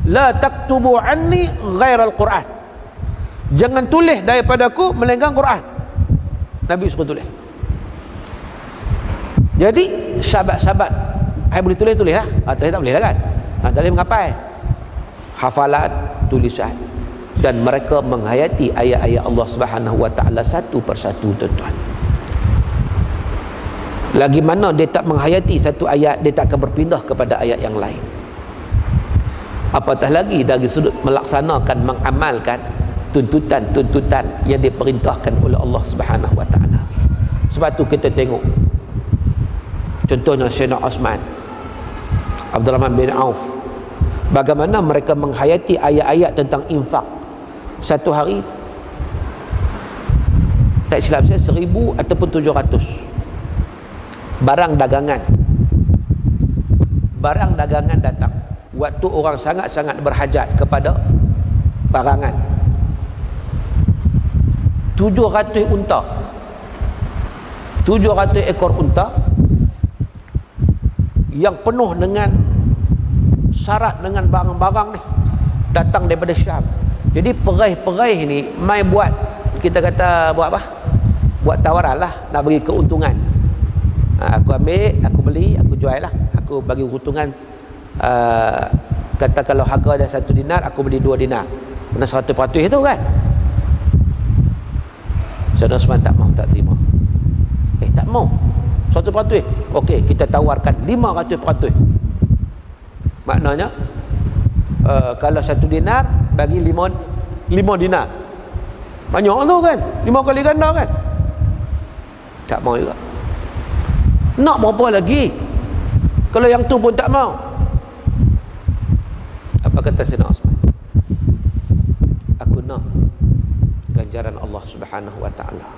la taktubu anni ghair Al-Quran, jangan tulis daripadaku melainkan Quran. Nabi suruh tulis. Jadi sahabat-sahabat boleh tulis lah. Tulis tak boleh lah kan? Tak boleh mengapai. Hafalan, tulisan. Dan mereka menghayati ayat-ayat Allah Subhanahu wa taala satu persatu, tuan-tuan. Lagi mana dia tak menghayati satu ayat, dia tak akan berpindah kepada ayat yang lain. Apatah lagi dari sudut melaksanakan, mengamalkan tuntutan-tuntutan yang diperintahkan oleh Allah Subhanahu wa taala. Sebab tu kita tengok contohnya Sayyidina Osman, Abdurrahman bin Auf, bagaimana mereka menghayati ayat-ayat tentang infak. Satu hari tak silap saya 1,000 ataupun 700 barang dagangan datang waktu orang sangat-sangat berhajat kepada barangan. 700 unta, 700 ekor unta yang penuh dengan syarat dengan barang-barang ni datang daripada Syam. Jadi peraih-peraih ni mai buat, kita kata buat apa? Buat tawaran lah, nak bagi keuntungan. Aku ambil, aku beli, aku jual lah, aku bagi keuntungan kata kalau harga dia 1 dinar, aku beli 2 dinar. Mana 100% tu kan? Saudara Osman tak mau, tak terima. Tak mau 100%. Okey, kita tawarkan 500%. Maknanya kalau 1 dinar bagi 5 dinar. Banyak tu kan? 5 kali ganda kan? Tak mau juga. Nak berapa lagi? Kalau yang tu pun tak mau. Apa kata Sayyidina Osman? Aku nak ganjaran Allah Subhanahu wa taala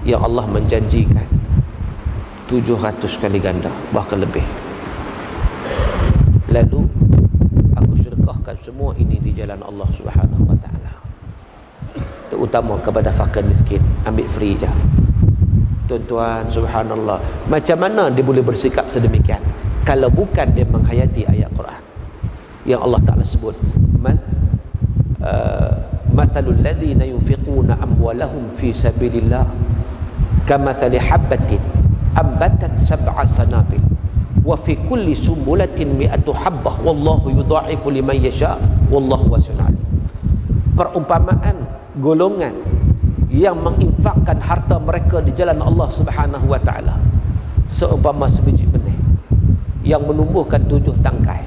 yang Allah menjanjikan 700 kali ganda, bahkan lebih. Lalu aku sedekahkan semua ini di jalan Allah Subhanahu wa taala, terutama kepada fakir miskin. Ambil free je. Tuan-tuan, subhanallah, macam mana dia boleh bersikap sedemikian kalau bukan dia menghayati ayat Quran yang Allah Ta'ala sebut, mathalul ladzina yunfiquna amwalahum fi sabilillah kamathali habbatin ambatat sab'a sanabil wa fi kulli sumbulatin mi'atu habbah wallahu yudha'ifu liman yasha wallahu wasi'un alim. Perumpamaan golongan yang menginfakkan harta mereka di jalan Allah Subhanahu wa taala seumpama sebiji benih yang menumbuhkan 7 tangkai.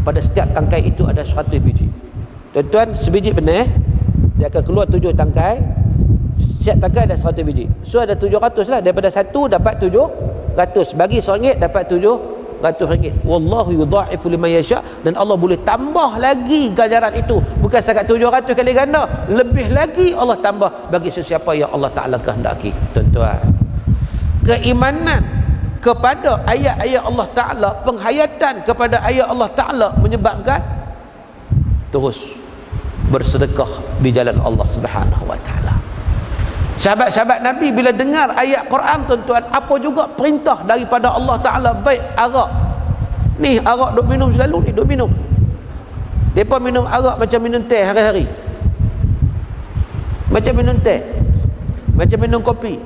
Pada setiap tangkai itu ada 100 biji. Tuan-tuan, sebiji benih dia akan keluar 7 tangkai. Setiap tangkai ada 100 biji. So ada 700 lah. Daripada 1 dapat 700. Bagi RM1 dapat 700 ringgit. Wallahu yudha'ifu liman yasha, dan Allah boleh tambah lagi ganjaran itu. Bukan setakat 700 kali ganda, lebih lagi Allah tambah bagi sesiapa yang Allah Ta'ala kehendaki. Tuan-tuan, keimanan kepada ayat-ayat Allah Ta'ala, penghayatan kepada ayat Allah Ta'ala menyebabkan terus bersedekah di jalan Allah Subhanahu wa taala. Sahabat-sahabat Nabi bila dengar ayat Quran, tuan-tuan, apa juga perintah daripada Allah Ta'ala, baik arak. Ni arak duk minum selalu ni, duk minum. Mereka minum arak macam minum teh hari-hari. Macam minum teh, macam minum kopi.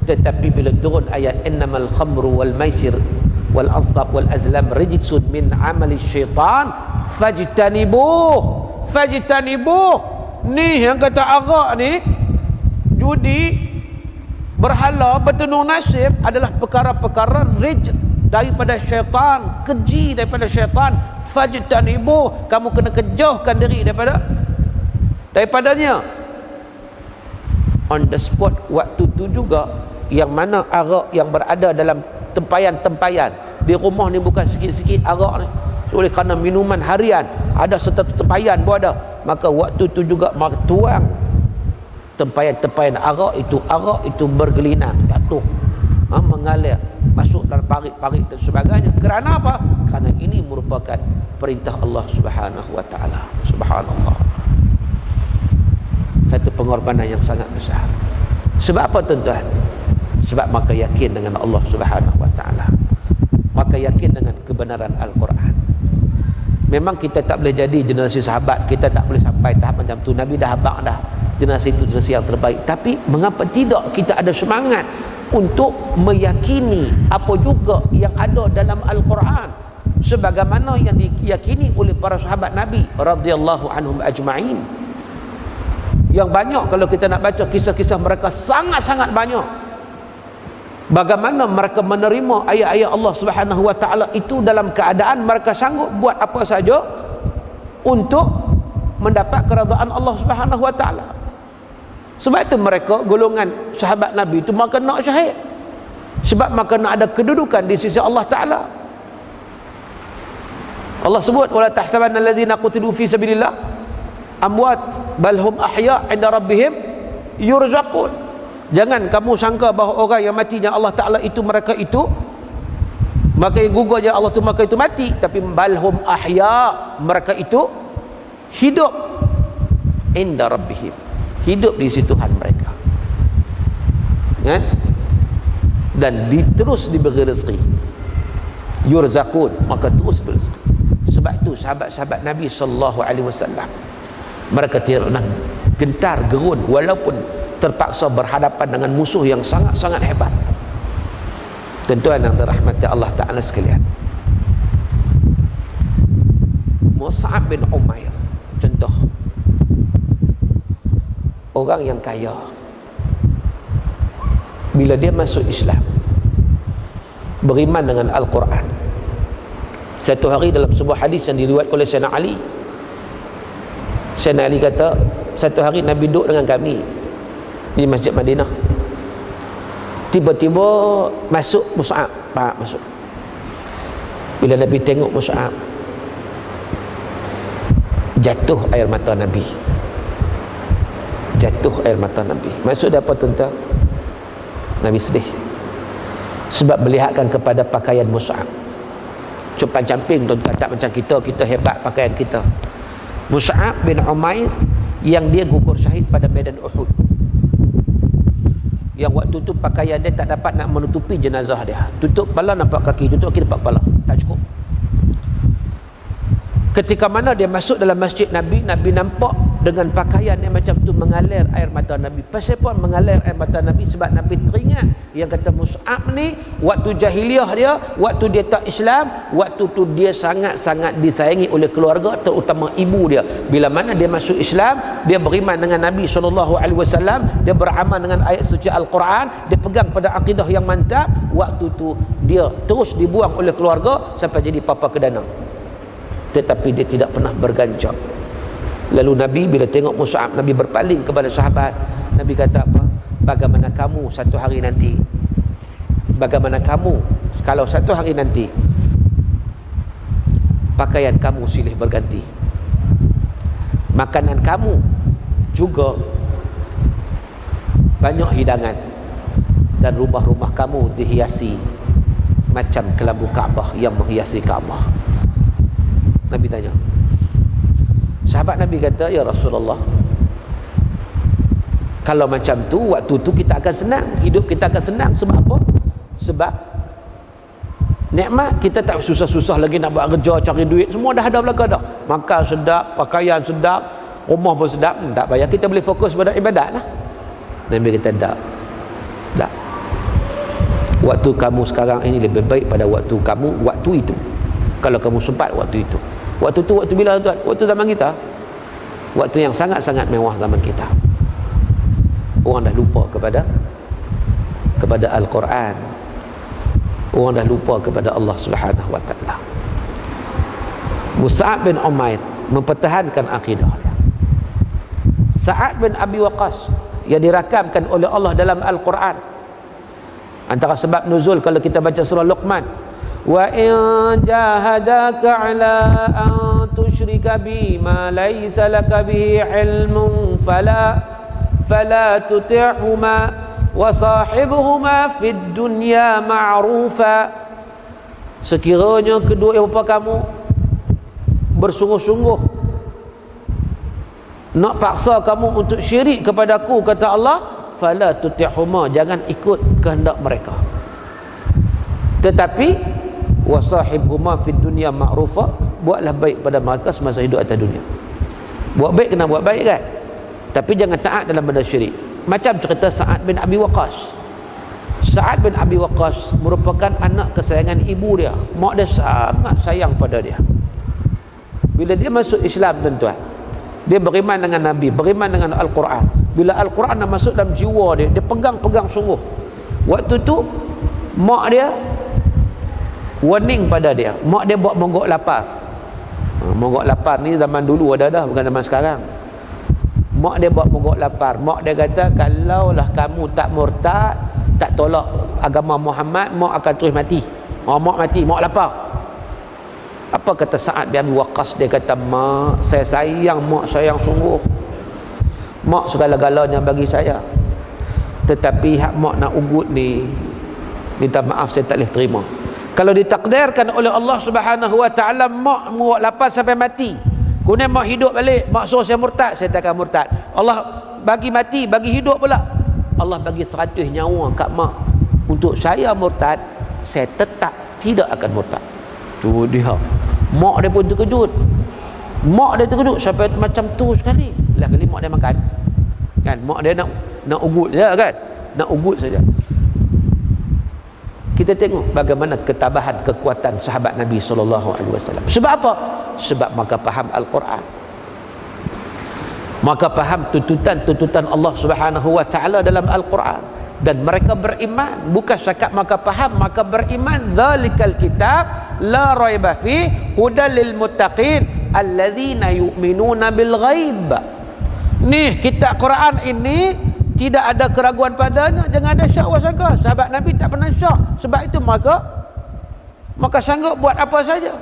Tetapi bila turun ayat innamal khamru wal maisir wal ansab wal azlam rijsun min amali syaitan fajtanibuh. Ni yang kata arak ni, judi, berhala, bertenung nasib adalah perkara-perkara rij daripada syaitan, keji daripada syaitan. Fajtanibuh, kamu kena kejauhkan diri daripadanya. On the spot waktu tu juga, yang mana arak yang berada dalam tempayan-tempayan di rumah ni bukan sikit-sikit arak ni. Oleh kerana minuman harian ada serta tempayan pun ada, maka waktu tu juga tuang tempayan-tempayan arak itu bergelinang, jatuh, mengalir masuk dalam parit-parit dan sebagainya. Kerana apa? Kerana ini merupakan perintah Allah Subhanahu wa taala. Subhanallah, satu pengorbanan yang sangat besar. Sebab apa, tuan-tuan? Sebab maka yakin dengan Allah Subhanahu wa taala, maka yakin dengan kebenaran Al-Quran. Memang kita tak boleh jadi generasi sahabat, kita tak boleh sampai tahap macam tu. Nabi dah habaq dah, generasi itu generasi yang terbaik. Tapi mengapa tidak kita ada semangat untuk meyakini apa juga yang ada dalam Al-Quran, sebagaimana yang diyakini oleh para sahabat Nabi radhiyallahu anhum ajma'in. Yang banyak kalau kita nak baca kisah-kisah mereka, sangat-sangat banyak. Bagaimana mereka menerima ayat-ayat Allah Subhanahu wa taala itu dalam keadaan mereka sanggup buat apa saja untuk mendapat keredaan Allah Subhanahu wa taala. Sebab itu mereka, golongan sahabat Nabi itu, maka nak syahid. Sebab maka nak ada kedudukan di sisi Allah Taala. Allah sebut, wala tahsabanna allazina qutilu fi sabilillah amwat bal hum ahya 'inda rabbihim yurzaqun. Jangan kamu sangka bahawa orang yang matinya Allah Ta'ala itu, mereka itu, maka yang gugur je Allah tu, maka itu mati. Tapi balhum ahya, mereka itu hidup inda rabbihim, hidup di sisi Tuhan mereka, kan? Dan terus diberi rezeki, yurzaqun, maka terus berezeki. Sebab itu sahabat-sahabat Nabi SAW, mereka tidak pernah gentar gerun walaupun terpaksa berhadapan dengan musuh yang sangat-sangat hebat. Tuan-tuan yang dirahmati Allah Ta'ala sekalian, Mus'ab bin Umair, contoh orang yang kaya, bila dia masuk Islam, beriman dengan Al-Quran. Satu hari dalam sebuah hadis yang diriwayatkan oleh Sayyidina Ali, Sayyidina Ali kata, satu hari Nabi duduk dengan kami di Masjid Madinah. Tiba-tiba masuk Mus'ab, masuk. Bila Nabi tengok Mus'ab, jatuh air mata Nabi. Jatuh air mata Nabi. Maksud dia apa, tuan-tuan? Nabi sedih sebab melihatkan kepada pakaian Mus'ab. Cupan camping, tuan-tuan, tak macam kita hebat pakaian kita. Mus'ab bin Umair yang dia gugur syahid pada medan Uhud, yang waktu tu pakaian dia tak dapat nak menutupi jenazah dia. Tutup kepala nampak kaki, tutup kaki nampak kepala, tak cukup. Ketika mana dia masuk dalam masjid Nabi, Nabi nampak dengan pakaian yang macam tu mengalir air mata Nabi. Pasal pun mengalir air mata Nabi? Sebab Nabi teringat yang kata Mus'ab ni waktu jahiliah dia, waktu dia tak Islam, waktu tu dia sangat-sangat disayangi oleh keluarga, terutama ibu dia. Bila mana dia masuk Islam, dia beriman dengan Nabi SAW, dia beramal dengan ayat suci Al-Quran, dia pegang pada akidah yang mantap. Waktu tu dia terus dibuang oleh keluarga sampai jadi papa kedana, tetapi dia tidak pernah berganjak. Lalu Nabi bila tengok Mus'ab, Nabi berpaling kepada sahabat. Nabi kata apa? Bagaimana kamu satu hari nanti, bagaimana kamu kalau satu hari nanti pakaian kamu silih berganti, makanan kamu juga banyak hidangan, dan rumah-rumah kamu dihiasi macam kelambu Kaabah yang menghiasi Kaabah. Nabi tanya. Sahabat Nabi kata, ya Rasulullah, kalau macam tu, waktu tu kita akan senang, hidup kita akan senang. Sebab apa? Sebab nikmat, kita tak susah-susah lagi nak buat kerja, cari duit, semua dah ada belaka dah. Makan sedap, pakaian sedap, rumah pun sedap, tak payah, kita boleh fokus pada ibadat lah. Nabi kata tak. Waktu kamu sekarang ini lebih baik pada waktu kamu waktu itu, kalau kamu sempat waktu itu. Waktu tu waktu bila, tuan? Waktu zaman kita, waktu yang sangat-sangat mewah zaman kita. Orang dah lupa kepada Al-Quran, orang dah lupa kepada Allah Subhanahu wa ta'ala. Mus'ab bin Umair mempertahankan akidah dia. Sa'ad bin Abi Waqqas yang dirakamkan oleh Allah dalam Al-Quran, antara sebab nuzul kalau kita baca surah Luqman, wa in jahadaka ala an tusyrika bima laysa laka bihi ilmun fala tuti'huma wa sahibuhuma fid dunya ma'rufa. Sekiranya kedua ibu bapa kamu bersungguh-sungguh nak paksa kamu untuk syirik kepadaku, kata Allah, fala tuti'huma, jangan ikut kehendak mereka, tetapi wasahibhuma fid dunya ma'rufa, buatlah baik pada mereka semasa hidup atas dunia. Buat baik kena buat baik kan, tapi jangan taat dalam benda syirik. Macam cerita Sa'ad bin Abi Waqqas. Sa'ad bin Abi Waqqas merupakan anak kesayangan ibu dia. Mak dia sangat sayang pada dia. Bila dia masuk Islam, tuan-tuan, dia beriman dengan Nabi, beriman dengan Al-Quran. Bila Al-Quran dah masuk dalam jiwa dia, dia pegang-pegang sungguh. Waktu tu mak dia warning pada dia, mak dia buat monggok lapar. Monggok lapar ni zaman dulu ada dah, bukan zaman sekarang. Mak dia buat monggok lapar. Mak dia kata, kalaulah kamu tak murtad, tak tolak agama Muhammad, mak akan terus mati. Mak mati, mak lapar. Apa kata Sa'ad bin Abi Waqqas? Dia kata, mak, saya sayang, mak sayang sungguh, mak segala-galanya bagi saya, tetapi hak mak nak ugut ni, minta maaf, saya tak boleh terima. Kalau ditakdirkan oleh Allah Subhanahu wa ta'ala mak muak lapar sampai mati, kemudian mak hidup balik, mak suruh saya murtad, saya tak akan murtad. Allah bagi mati, bagi hidup pula. Allah bagi 100 nyawa kat mak untuk saya murtad, saya tetap tidak akan murtad. Tu dia. Mak dia pun terkejut. Mak dia terkejut sampai macam tu sekali. Lah kali mak dia makan. Kan mak dia nak ugut je kan. Nak ugut saja. Kita tengok bagaimana ketabahan, kekuatan sahabat Nabi SAW. Sebab apa? Sebab mereka faham Al-Quran. Maka faham tuntutan Allah Subhanahu wa taala dalam Al-Quran, dan mereka beriman. Bukan setakat maka faham, maka beriman. Dzalikal kitab la raiba fi hudal lil muttaqin alladzina yu'minuna bil ghaib. Nih kitab Quran ini tidak ada keraguan padanya, jangan ada syak wasangka. Sahabat Nabi tak pernah syak. Sebab itu maka sanggup buat apa saja.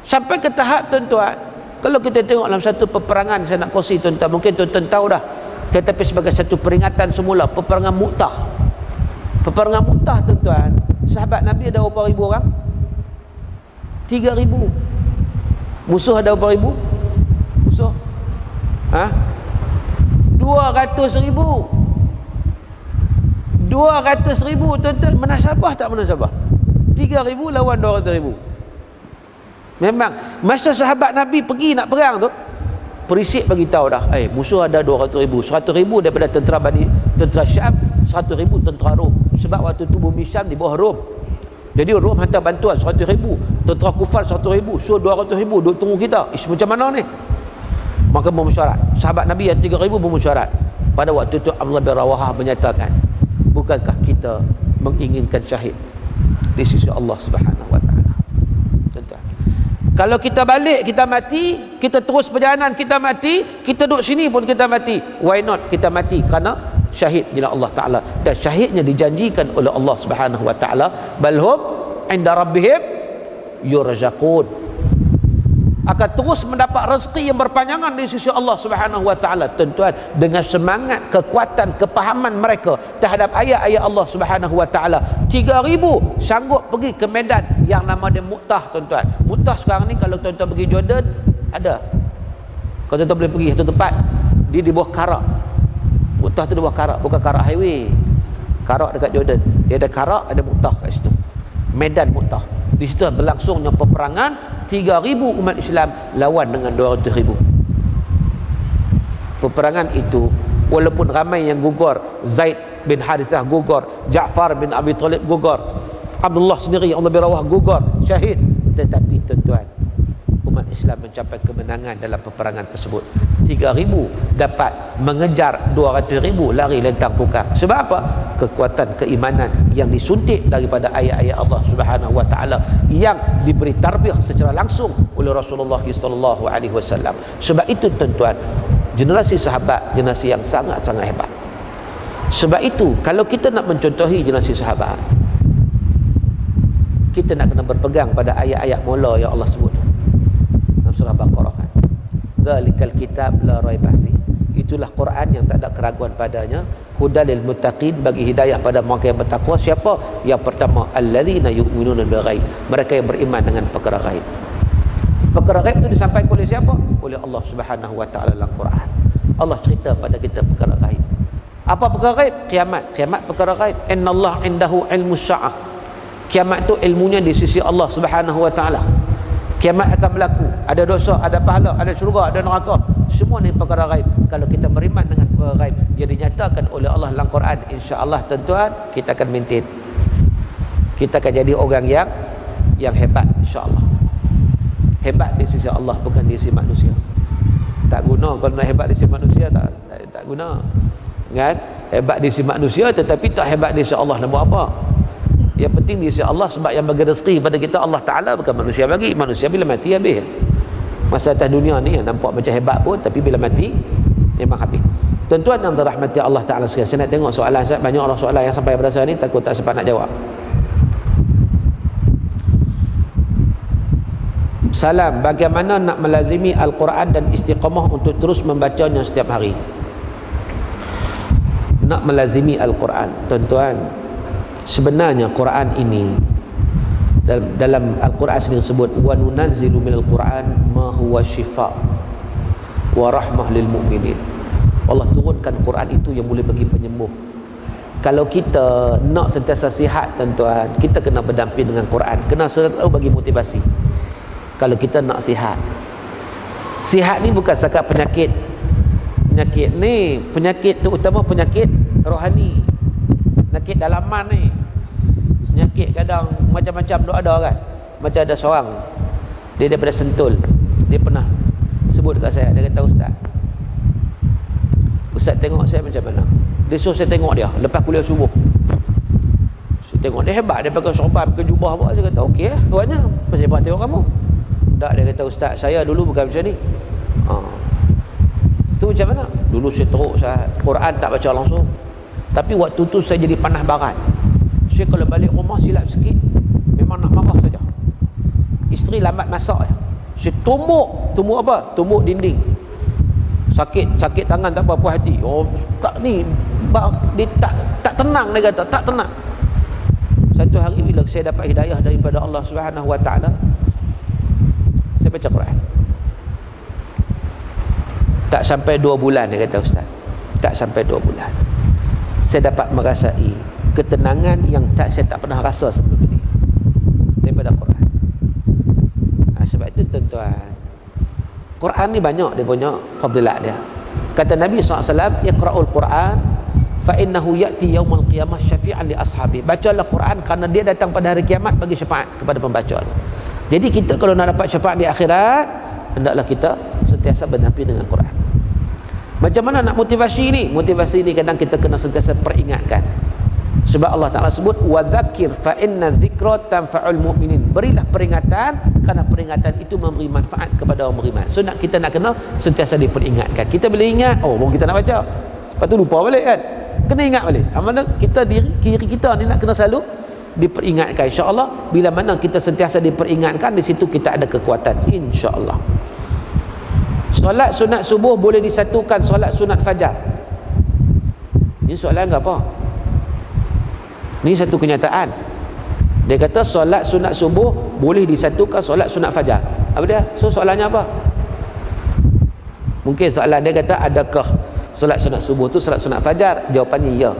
Sampai ke tahap tuan-tuan, kalau kita tengok dalam satu peperangan, saya nak kongsi tuan-tuan, mungkin tuan-tuan tahu dah, tetapi sebagai satu peringatan semula, peperangan Mu'tah. Peperangan Mu'tah tuan-tuan, sahabat Nabi ada berapa ribu orang? 3,000. Musuh ada berapa ribu? Musuh 200,000. 200,000 tuan-tuan. Menasabah tak menasabah? 3,000 lawan 200,000. Memang masa sahabat Nabi pergi nak perang tu, perisik bagi tahu dah, musuh ada 200,000. 100,000 daripada tentera Syam, 100,000 tentera Rom. Sebab waktu tu bumi Syam di bawah Rom. Jadi Rom hantar bantuan 100,000, tentera kufar 100,000, so 200,000 duk tunggu kita. Macam mana ni? Maka bermesyuarat. Sahabat Nabi yang 3,000 bermesyuarat. Pada waktu itu Abdullah bin Rawahah menyatakan, bukankah kita menginginkan syahid di sisi Allah Subhanahu wa taala? Tuan-tuan, kalau kita balik kita mati, kita terus perjalanan kita mati, kita duduk sini pun kita mati. Why not kita mati? Kerana syahid di Allah Taala, dan syahidnya dijanjikan oleh Allah Subhanahu wa taala, balhum inda rabbihim yurzaqun, akan terus mendapat rezeki yang berpanjangan di sisi Allah Subhanahu wa taala. Tuan-tuan, dengan semangat, kekuatan, kepahaman mereka terhadap ayat-ayat Allah Subhanahu wa taala, 3,000 sanggup pergi ke medan yang nama dia Mu'tah tuan-tuan. Mu'tah sekarang ni kalau tuan-tuan pergi Jordan ada. Kalau tuan-tuan boleh pergi satu tempat, dia di bawah Karak. Mu'tah tu di bawah Karak, bukan Karak highway. Karak dekat Jordan. Dia ada Karak, ada Mu'tah kat situ. Medan Mu'tah. Di situ berlangsungnya peperangan 3,000 umat Islam lawan dengan 200,000. Peperangan itu walaupun ramai yang gugur, Zaid bin Harithah gugur, Ja'far bin Abi Talib gugur, Abdullah sendiri Allah bin Rawah gugur, syahid, tetapi tuan-tuan, umat Islam mencapai kemenangan dalam peperangan tersebut. 3,000 dapat mengejar 200,000 lari lentang pukang. Sebab apa? Kekuatan keimanan yang disuntik daripada ayat-ayat Allah Subhanahu wa taala yang diberi tarbiyah secara langsung oleh Rasulullah sallallahu alaihi wasallam. Sebab itu tuan-tuan, generasi sahabat generasi yang sangat-sangat hebat. Sebab itu kalau kita nak mencontohi generasi sahabat, kita nak kena berpegang pada ayat-ayat mula yang Allah sebut dalam surah Baqarah kan. Dzalikal kitab la raiba fi. Itulah Quran yang tak ada keraguan padanya, hudalil muttaqin, bagi hidayah pada mereka yang bertakwa. Siapa? Yang pertama, alladzina yu'minuna bil ghaib, mereka yang beriman dengan perkara gaib. Perkara gaib itu disampaikan oleh siapa? Oleh Allah Subhanahu wa taala dalam Quran. Allah cerita pada kita perkara gaib. Apa perkara gaib? Kiamat. Kiamat perkara gaib. Innallaha indahu ilmus sa'ah. Kiamat itu ilmunya di sisi Allah Subhanahu wa taala. Kiamat akan berlaku, ada dosa, ada pahala, ada syurga, ada neraka, semua ni perkara gaib. Kalau kita beriman dengan perkara gaib yang dinyatakan oleh Allah dalam Quran, insya-Allah tuan-tuan, kita akan maintain, kita akan jadi orang yang hebat, insya-Allah. Hebat di sisi Allah, bukan di sisi manusia. Tak guna kalau nak hebat di sisi manusia, tak guna kan? Hebat di sisi manusia tetapi tak hebat di sisi Allah, nak buat apa? Yang penting di sisi Allah, sebab yang bagi rezeki pada kita Allah Ta'ala, bukan manusia bagi. Manusia bila mati habis. Masa atas dunia ni nampak macam hebat pun, tapi bila mati memang habis. Tuan-tuan yang dirahmati Allah Ta'ala sekalian, saya nak tengok soalan saya. Banyak orang soalan yang sampai pada saya ni takut tak sempat nak jawab. Salam, bagaimana nak melazimi Al-Quran dan istiqamah untuk terus membacanya setiap hari? Nak melazimi Al-Quran, tuan-tuan, sebenarnya Quran ini dalam Al-Quran sendiri sebut, wa nunazzilu minal Quran ma huwa shifa wa rahmah lil mu'minin. Allah turunkan Quran itu yang boleh bagi penyembuh. Kalau kita nak sentiasa sihat tuan-tuan, kita kena berdamping dengan Quran, kena selalu bagi motivasi. Kalau kita nak sihat, sihat ni bukan setakat penyakit ni, penyakit terutama penyakit rohani, penyakit dalaman ni. penyakit kadang macam-macam duk ada kan. Macam ada seorang, dia daripada Sentul, dia pernah sebut dekat saya, dia kata, Ustaz tengok saya macam mana. Dia suruh saya tengok dia lepas kuliah subuh. Saya tengok dia hebat, dia pakai sorban, pakai jubah apa. Saya kata okey buatnya, saya pernah tengok kamu. Tak, dia kata, Ustaz saya dulu bukan macam ni. Itu macam mana? Dulu saya teruk, saya Quran tak baca langsung, tapi waktu tu saya jadi panah barat. Saya kalau balik rumah silap sikit memang nak marah saja. Isteri lambat masak ya. Saya tumbuk apa? Tumbuk dinding. Sakit tangan tak apa, puas hati. Tak ni dia tak tenang, dia kata tak tenang. Satu hari bila saya dapat hidayah daripada Allah Subhanahu Wa Taala, saya baca Quran. Tak sampai 2 bulan, dia kata Ustaz. Tak sampai 2 bulan. Saya dapat merasai ketenangan yang saya tak pernah rasa sebelum ini daripada Quran. Sebab itu tuan-tuan, Quran ni banyak dia punya fadilat dia. Kata Nabi SAW, Iqra'ul Quran fa innahu ya'ti yaumal qiyamah syafi'an li ashabi. Bacalah Quran kerana dia datang pada hari kiamat bagi syafaat kepada pembacanya. Jadi kita kalau nak dapat syafaat di akhirat, hendaklah kita sentiasa berdamping dengan Quran. Macam mana nak motivasi ni? Motivasi ni kadang kita kena sentiasa peringatkan. Sebab Allah Ta'ala sebut, wa dzakir fa inna dzikra tanfa'ul mu'minin. Berilah peringatan kerana peringatan itu memberi manfaat kepada orang beriman. So kita nak kena sentiasa diperingatkan. Kita boleh ingat, baru kita nak baca, lepas tu lupa balik kan. Kena ingat balik. Mana kita kiri kita ni nak kena selalu diperingatkan. InsyaAllah bila mana kita sentiasa diperingatkan, di situ kita ada kekuatan, insyaAllah. Solat sunat subuh boleh disatukan solat sunat fajar. Ini soalan ke apa? Ini satu kenyataan. Dia kata solat sunat subuh boleh disatukan solat sunat fajar. Apa dia? So soalannya apa? Mungkin soalan dia kata, adakah solat sunat subuh tu solat sunat fajar? Jawapannya ya.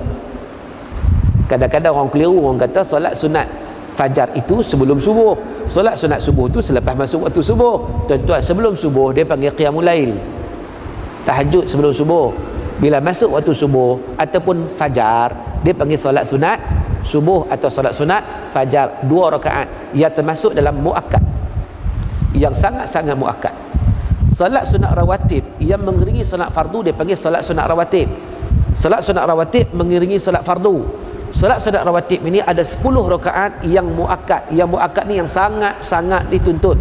Kadang-kadang orang keliru, orang kata solat sunat fajar itu sebelum subuh, solat sunat subuh tu selepas masuk waktu subuh. Tuan-tuan, sebelum subuh dia panggil qiyamul lail, tahajud sebelum subuh. Bila masuk waktu subuh ataupun fajar, dia panggil solat sunat subuh atau solat sunat fajar 2 rakaat. Ia termasuk dalam muakkad, yang sangat-sangat muakkad. Solat sunat rawatib yang mengiringi solat fardu dia panggil solat sunat rawatib. Solat sunat rawatib mengiringi solat fardu. Solat sunat rawatib ini ada 10 rakaat yang muakkad. Yang muakkad ni yang sangat-sangat dituntut.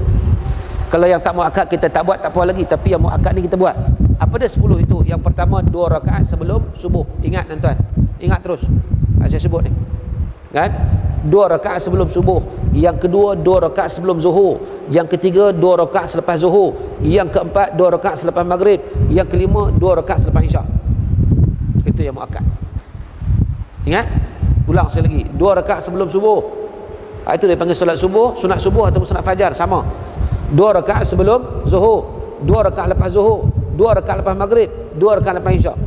Kalau yang tak muakkad kita tak buat, tak apa lagi, tapi yang muakkad ni kita buat. Apa dia 10 itu? Yang pertama 2 rakaat sebelum subuh. Ingat tuan-tuan, ingat terus saya sebut ni kan, 2 rakaat sebelum subuh. Yang kedua 2 rakaat sebelum zuhur. Yang ketiga 2 rakaat selepas zuhur. Yang keempat 2 rakaat selepas maghrib. Yang kelima 2 rakaat selepas isyak. Itu yang muakkad. Ingat? Ulang sekali lagi, 2 rakaat sebelum subuh. Itu dia panggil solat subuh, sunat subuh ataupun sunat fajar, sama. 2 rakaat sebelum zuhur, 2 rakaat lepas zuhur, 2 rakaat lepas maghrib, 2 rakaat lepas isyak.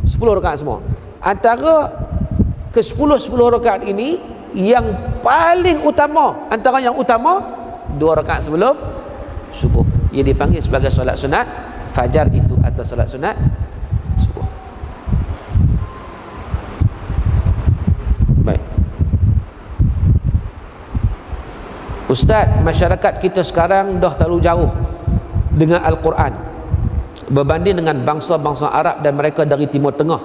10 rakaat semua. Antara ke 10 rakaat ini yang paling utama, antara yang utama 2 rakaat sebelum subuh. Ia dipanggil sebagai solat sunat fajar itu atau solat sunat subuh. Baik. Ustaz, masyarakat kita sekarang dah terlalu jauh dengan Al-Quran berbanding dengan bangsa-bangsa Arab dan mereka dari Timur Tengah.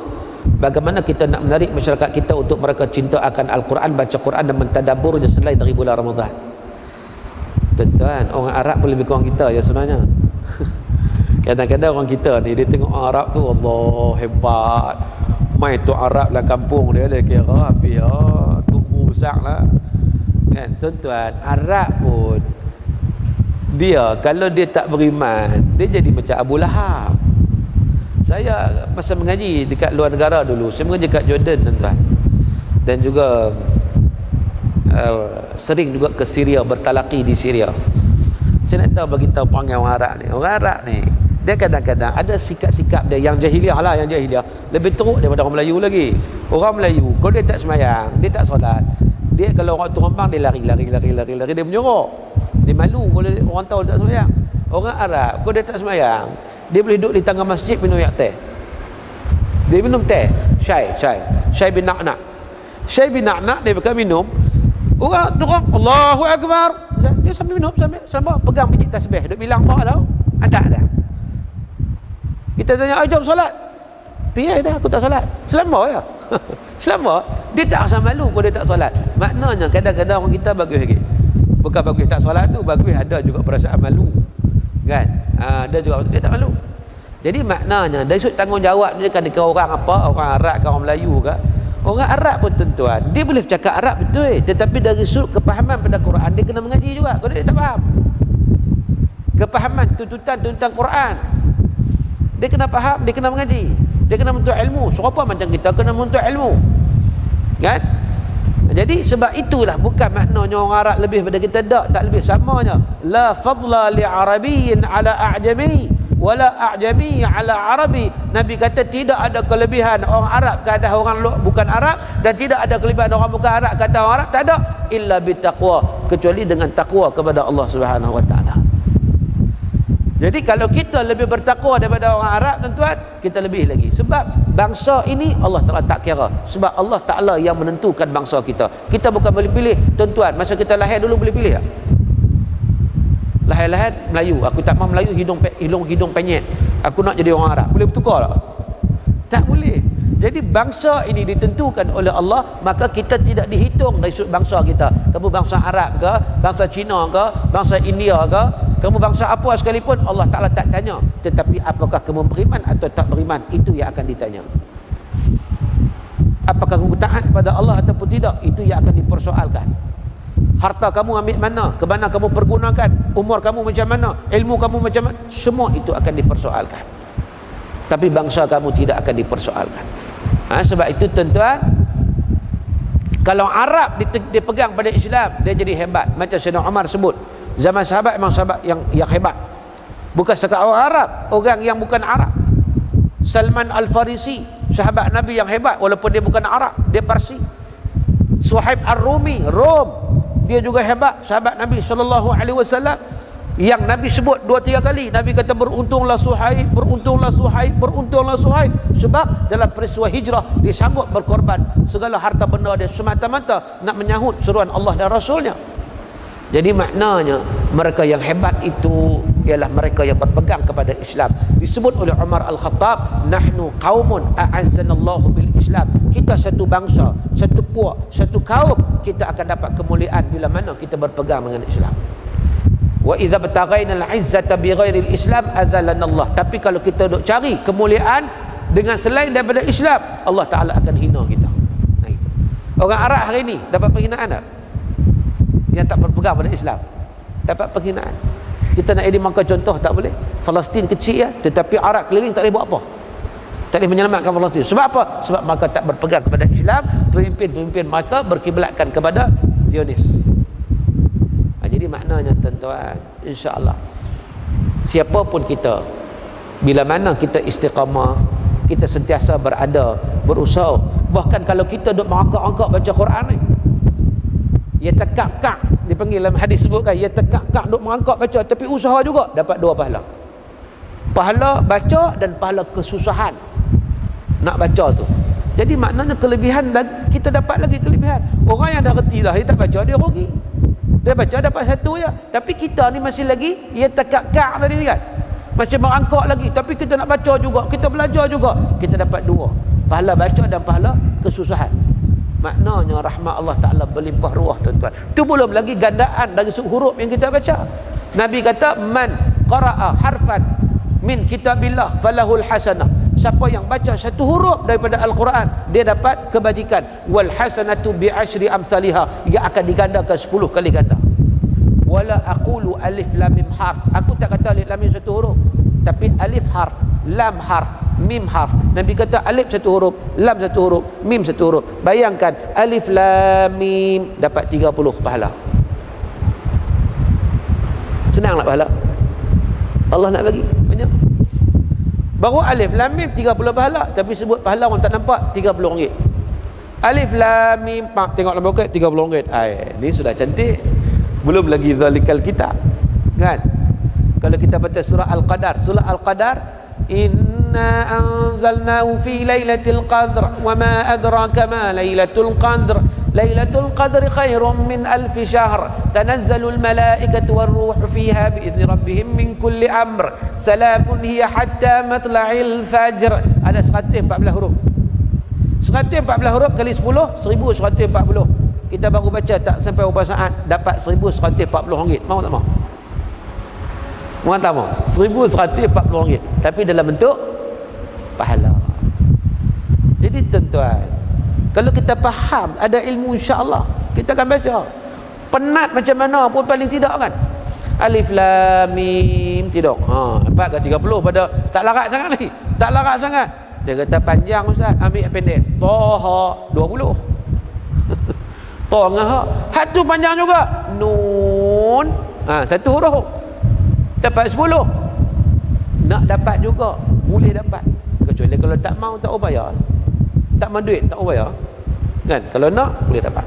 Bagaimana kita nak menarik masyarakat kita untuk mereka cinta akan Al-Quran, baca Quran dan mentadaburnya selain dari bulan Ramadan? Tuan-tuan, orang Arab pun lebih kurang kita ya sebenarnya. Kadang-kadang orang kita ni, dia tengok orang Arab tu, Allah hebat, main tu Arab lah kampung dia kira api ya, tu rusak lah kan. Tuan-tuan, Arab pun dia kalau dia tak beriman, dia jadi macam Abu Lahab. Saya masa mengaji dekat luar negara dulu, saya mengaji kat Jordan tuan-tuan, dan juga sering juga ke Syria, bertalaki di Syria. Saya nak tahu bagi tahu panggil orang Arab ni. Orang Arab ni dia kadang-kadang ada sikap-sikap dia yang jahiliah lah, yang jahiliah lebih teruk daripada orang Melayu lagi. Orang Melayu kalau dia tak sembahyang, dia tak solat, dia kalau orang tu rembang dia lari, dia menyorok, dia malu kalau orang tahu dia tak sembahyang. Orang Arab kalau dia tak sembahyang, dia boleh duduk di tengah masjid minum teh. Dia minum teh, syai bin na'na'. Syai bin na'na' dia bukan minum, Orang terang Allahu Akbar, dia sambil minum, sambil pegang biji tasbih, duk bilang apa tau? Ada. Kita tanya, jom solat. Piye dah aku tak solat. Selama ya. Selama dia tak rasa malu kalau dia tak solat. Maknanya kadang-kadang orang kita bagus lagi. Bukan bagus tak solat tu, bagus ada juga perasaan malu. Kan? Ada juga dia tak malu. Jadi maknanya dari sudut tanggungjawab dia kan dekat orang apa, orang Arab ke orang Melayu ke. Orang Arab pun tuan, dia boleh bercakap Arab betul, tetapi dari sudut kepahaman pada Quran dia kena mengaji juga. Kalau dia tak faham kepahaman tuntutan Quran, dia kena faham, dia kena mengaji, dia kena menuntut ilmu. Serupa macam kita kena menuntut ilmu, kan? Jadi sebab itulah bukan maknanya orang Arab lebih daripada kita, tak lebih, samanya. La fadla li arabiyyin ala a'jami wala a'jami ala arabi. Nabi kata tidak ada kelebihan orang Arab ke atas orang bukan Arab, dan tidak ada kelebihan orang bukan Arab ke atas orang Arab, tak ada, illa bitaqwa, kecuali dengan takwa kepada Allah Subhanahu wa taala. Jadi kalau kita lebih bertakwa daripada orang Arab, tuan-tuan, kita lebih lagi. Sebab bangsa ini Allah Taala tak kira. Sebab Allah Taala yang menentukan bangsa kita. Kita bukan boleh pilih, tuan-tuan. Masa kita lahir dulu boleh pilih tak? Lahir-lahir Melayu, aku tak mahu Melayu, hidung penyet, aku nak jadi orang Arab. Boleh bertukar tak? Tak boleh. Jadi bangsa ini ditentukan oleh Allah, maka kita tidak dihitung dari sudut bangsa kita. Kamu bangsa Arab ke, bangsa Cina ke, bangsa India ke, kamu bangsa apa sekalipun, Allah Ta'ala tak tanya. Tetapi apakah kamu beriman atau tak beriman, itu yang akan ditanya. Apakah kamu taat pada Allah ataupun tidak, itu yang akan dipersoalkan. Harta kamu ambil mana, ke mana kamu pergunakan, umur kamu macam mana, ilmu kamu macam mana, semua itu akan dipersoalkan. Tapi bangsa kamu tidak akan dipersoalkan. Sebab itu tuan-tuan, kalau Arab dipegang pada Islam, dia jadi hebat. Macam Sayyidina Umar sebut, zaman sahabat memang sahabat yang hebat. Bukan sekadar orang Arab, orang yang bukan Arab. Salman Al-Farisi, sahabat Nabi yang hebat, walaupun dia bukan Arab, dia Parsi. Suhaib Ar-Rumi, Rom, dia juga hebat, sahabat Nabi SAW, yang Nabi sebut 2-3 kali. Nabi kata beruntunglah Suhaib, beruntunglah Suhaib, beruntunglah Suhaib. Sebab dalam peristiwa hijrah dia sanggup berkorban segala harta benda dia semata-mata nak menyahut seruan Allah dan Rasulnya. Jadi maknanya mereka yang hebat itu ialah mereka yang berpegang kepada Islam. Disebut oleh Umar Al-Khattab, nahnu qaumun a'azzanallahu bil Islam. Kita satu bangsa, satu puak, satu kaum, kita akan dapat kemuliaan bila mana kita berpegang dengan Islam. Wa idza bataghaina al-'izzata bighairi al-islam adzalana Allah. Tapi kalau kita duk cari kemuliaan dengan selain daripada Islam, Allah Taala akan hina kita. Nah itu. Orang Arab hari ini dapat penghinaan tak? Yang tak berpegang pada Islam dapat penghinaan. Kita nak makan contoh tak boleh. Palestin kecil ya, tetapi Arab keliling tak boleh buat apa. Tak boleh menyelamatkan Palestin. Sebab apa? Sebab mereka tak berpegang kepada Islam. Pemimpin-pemimpin mereka berkiblatkan kepada Zionis. Jadi maknanya tuan-tuan, insya-Allah siapapun kita, bila mana kita istiqamah, kita sentiasa berada, berusaha. Bahkan kalau kita duk mengangkat-angkat baca Quran ni, ya tekak-kak, dipanggil dalam hadis sebutkan, ya tekak-kak duk mengangkat baca, tapi usaha juga, dapat 2 pahala. Pahala baca dan pahala kesusahan nak baca tu. Jadi maknanya kelebihan, dan kita dapat lagi kelebihan. Orang yang dah reti dah, dia tak baca, dia rugi. Dia baca dapat 1 je. Tapi kita ni masih lagi, ia tekak-kak tadi ni kan, masih merangkak lagi, tapi kita nak baca juga, kita belajar juga, kita dapat 2, pahala baca dan pahala kesusahan. Maknanya rahmat Allah Ta'ala berlimpah ruah tuan-tuan. Itu belum lagi gandaan dari huruf yang kita baca. Nabi kata, man qara'a harfan min kitabillah falahul hasanah. Siapa yang baca 1 huruf daripada Al-Quran, dia dapat kebajikan. Wal hasanatu bi asyri amsalihha, ia akan digandakan 10 kali ganda. Wala aqulu alif lam mim harf, aku tak kata alif lam mim 1 huruf, tapi alif harf, lam harf, mim harf. Nabi kata alif 1 huruf, lam 1 huruf, mim 1 huruf. Bayangkan alif lam mim dapat 30 pahala. Senang nak pahala? Allah nak bagi banyak. Baru alif lam mim 30 pahala, tapi sebut pahala orang tak nampak, RM30. Alif lam mim, tengok dalam buku RM30. Ni sudah cantik. Belum lagi zalikal kitab. Kan? Kalau kita baca surah Al-Qadar, surah Al-Qadar, inna anzalnahu fi lailatul qadr wa ma adraka ma lailatul qadr lailatul qadri khairum min alfi syahr tanazzalul malaikatu warruhu fiha biizni rabbihim min kulli amr salamun hiya hatta matla'il fajr. Ada 114 huruf. 114 huruf kali 10 1140. Kita baru baca tak sampai beberapa saat dapat 1140 ringgit. Mau tak mau? Mau tak mau? 1140 ringgit, tapi dalam bentuk pahala. Jadi tuan-tuan, kalau kita faham ada ilmu, insya-Allah kita akan baca. Penat macam mana pun paling tidak kan. Alif lam mim tidak. Dapat ke 30 pada tak larat sangat ni. Tak larat sangat. Dia kata panjang ustaz, ambil pendek. Taha 20. Ta dengan ha. Ha tu panjang juga. Nun. Satu huruf. Dapat 10. Nak dapat juga, boleh dapat. Kecuali kalau tak mau, tak bayar. Tak mau duit, tak bayar. Kan? Kalau nak, boleh dapat.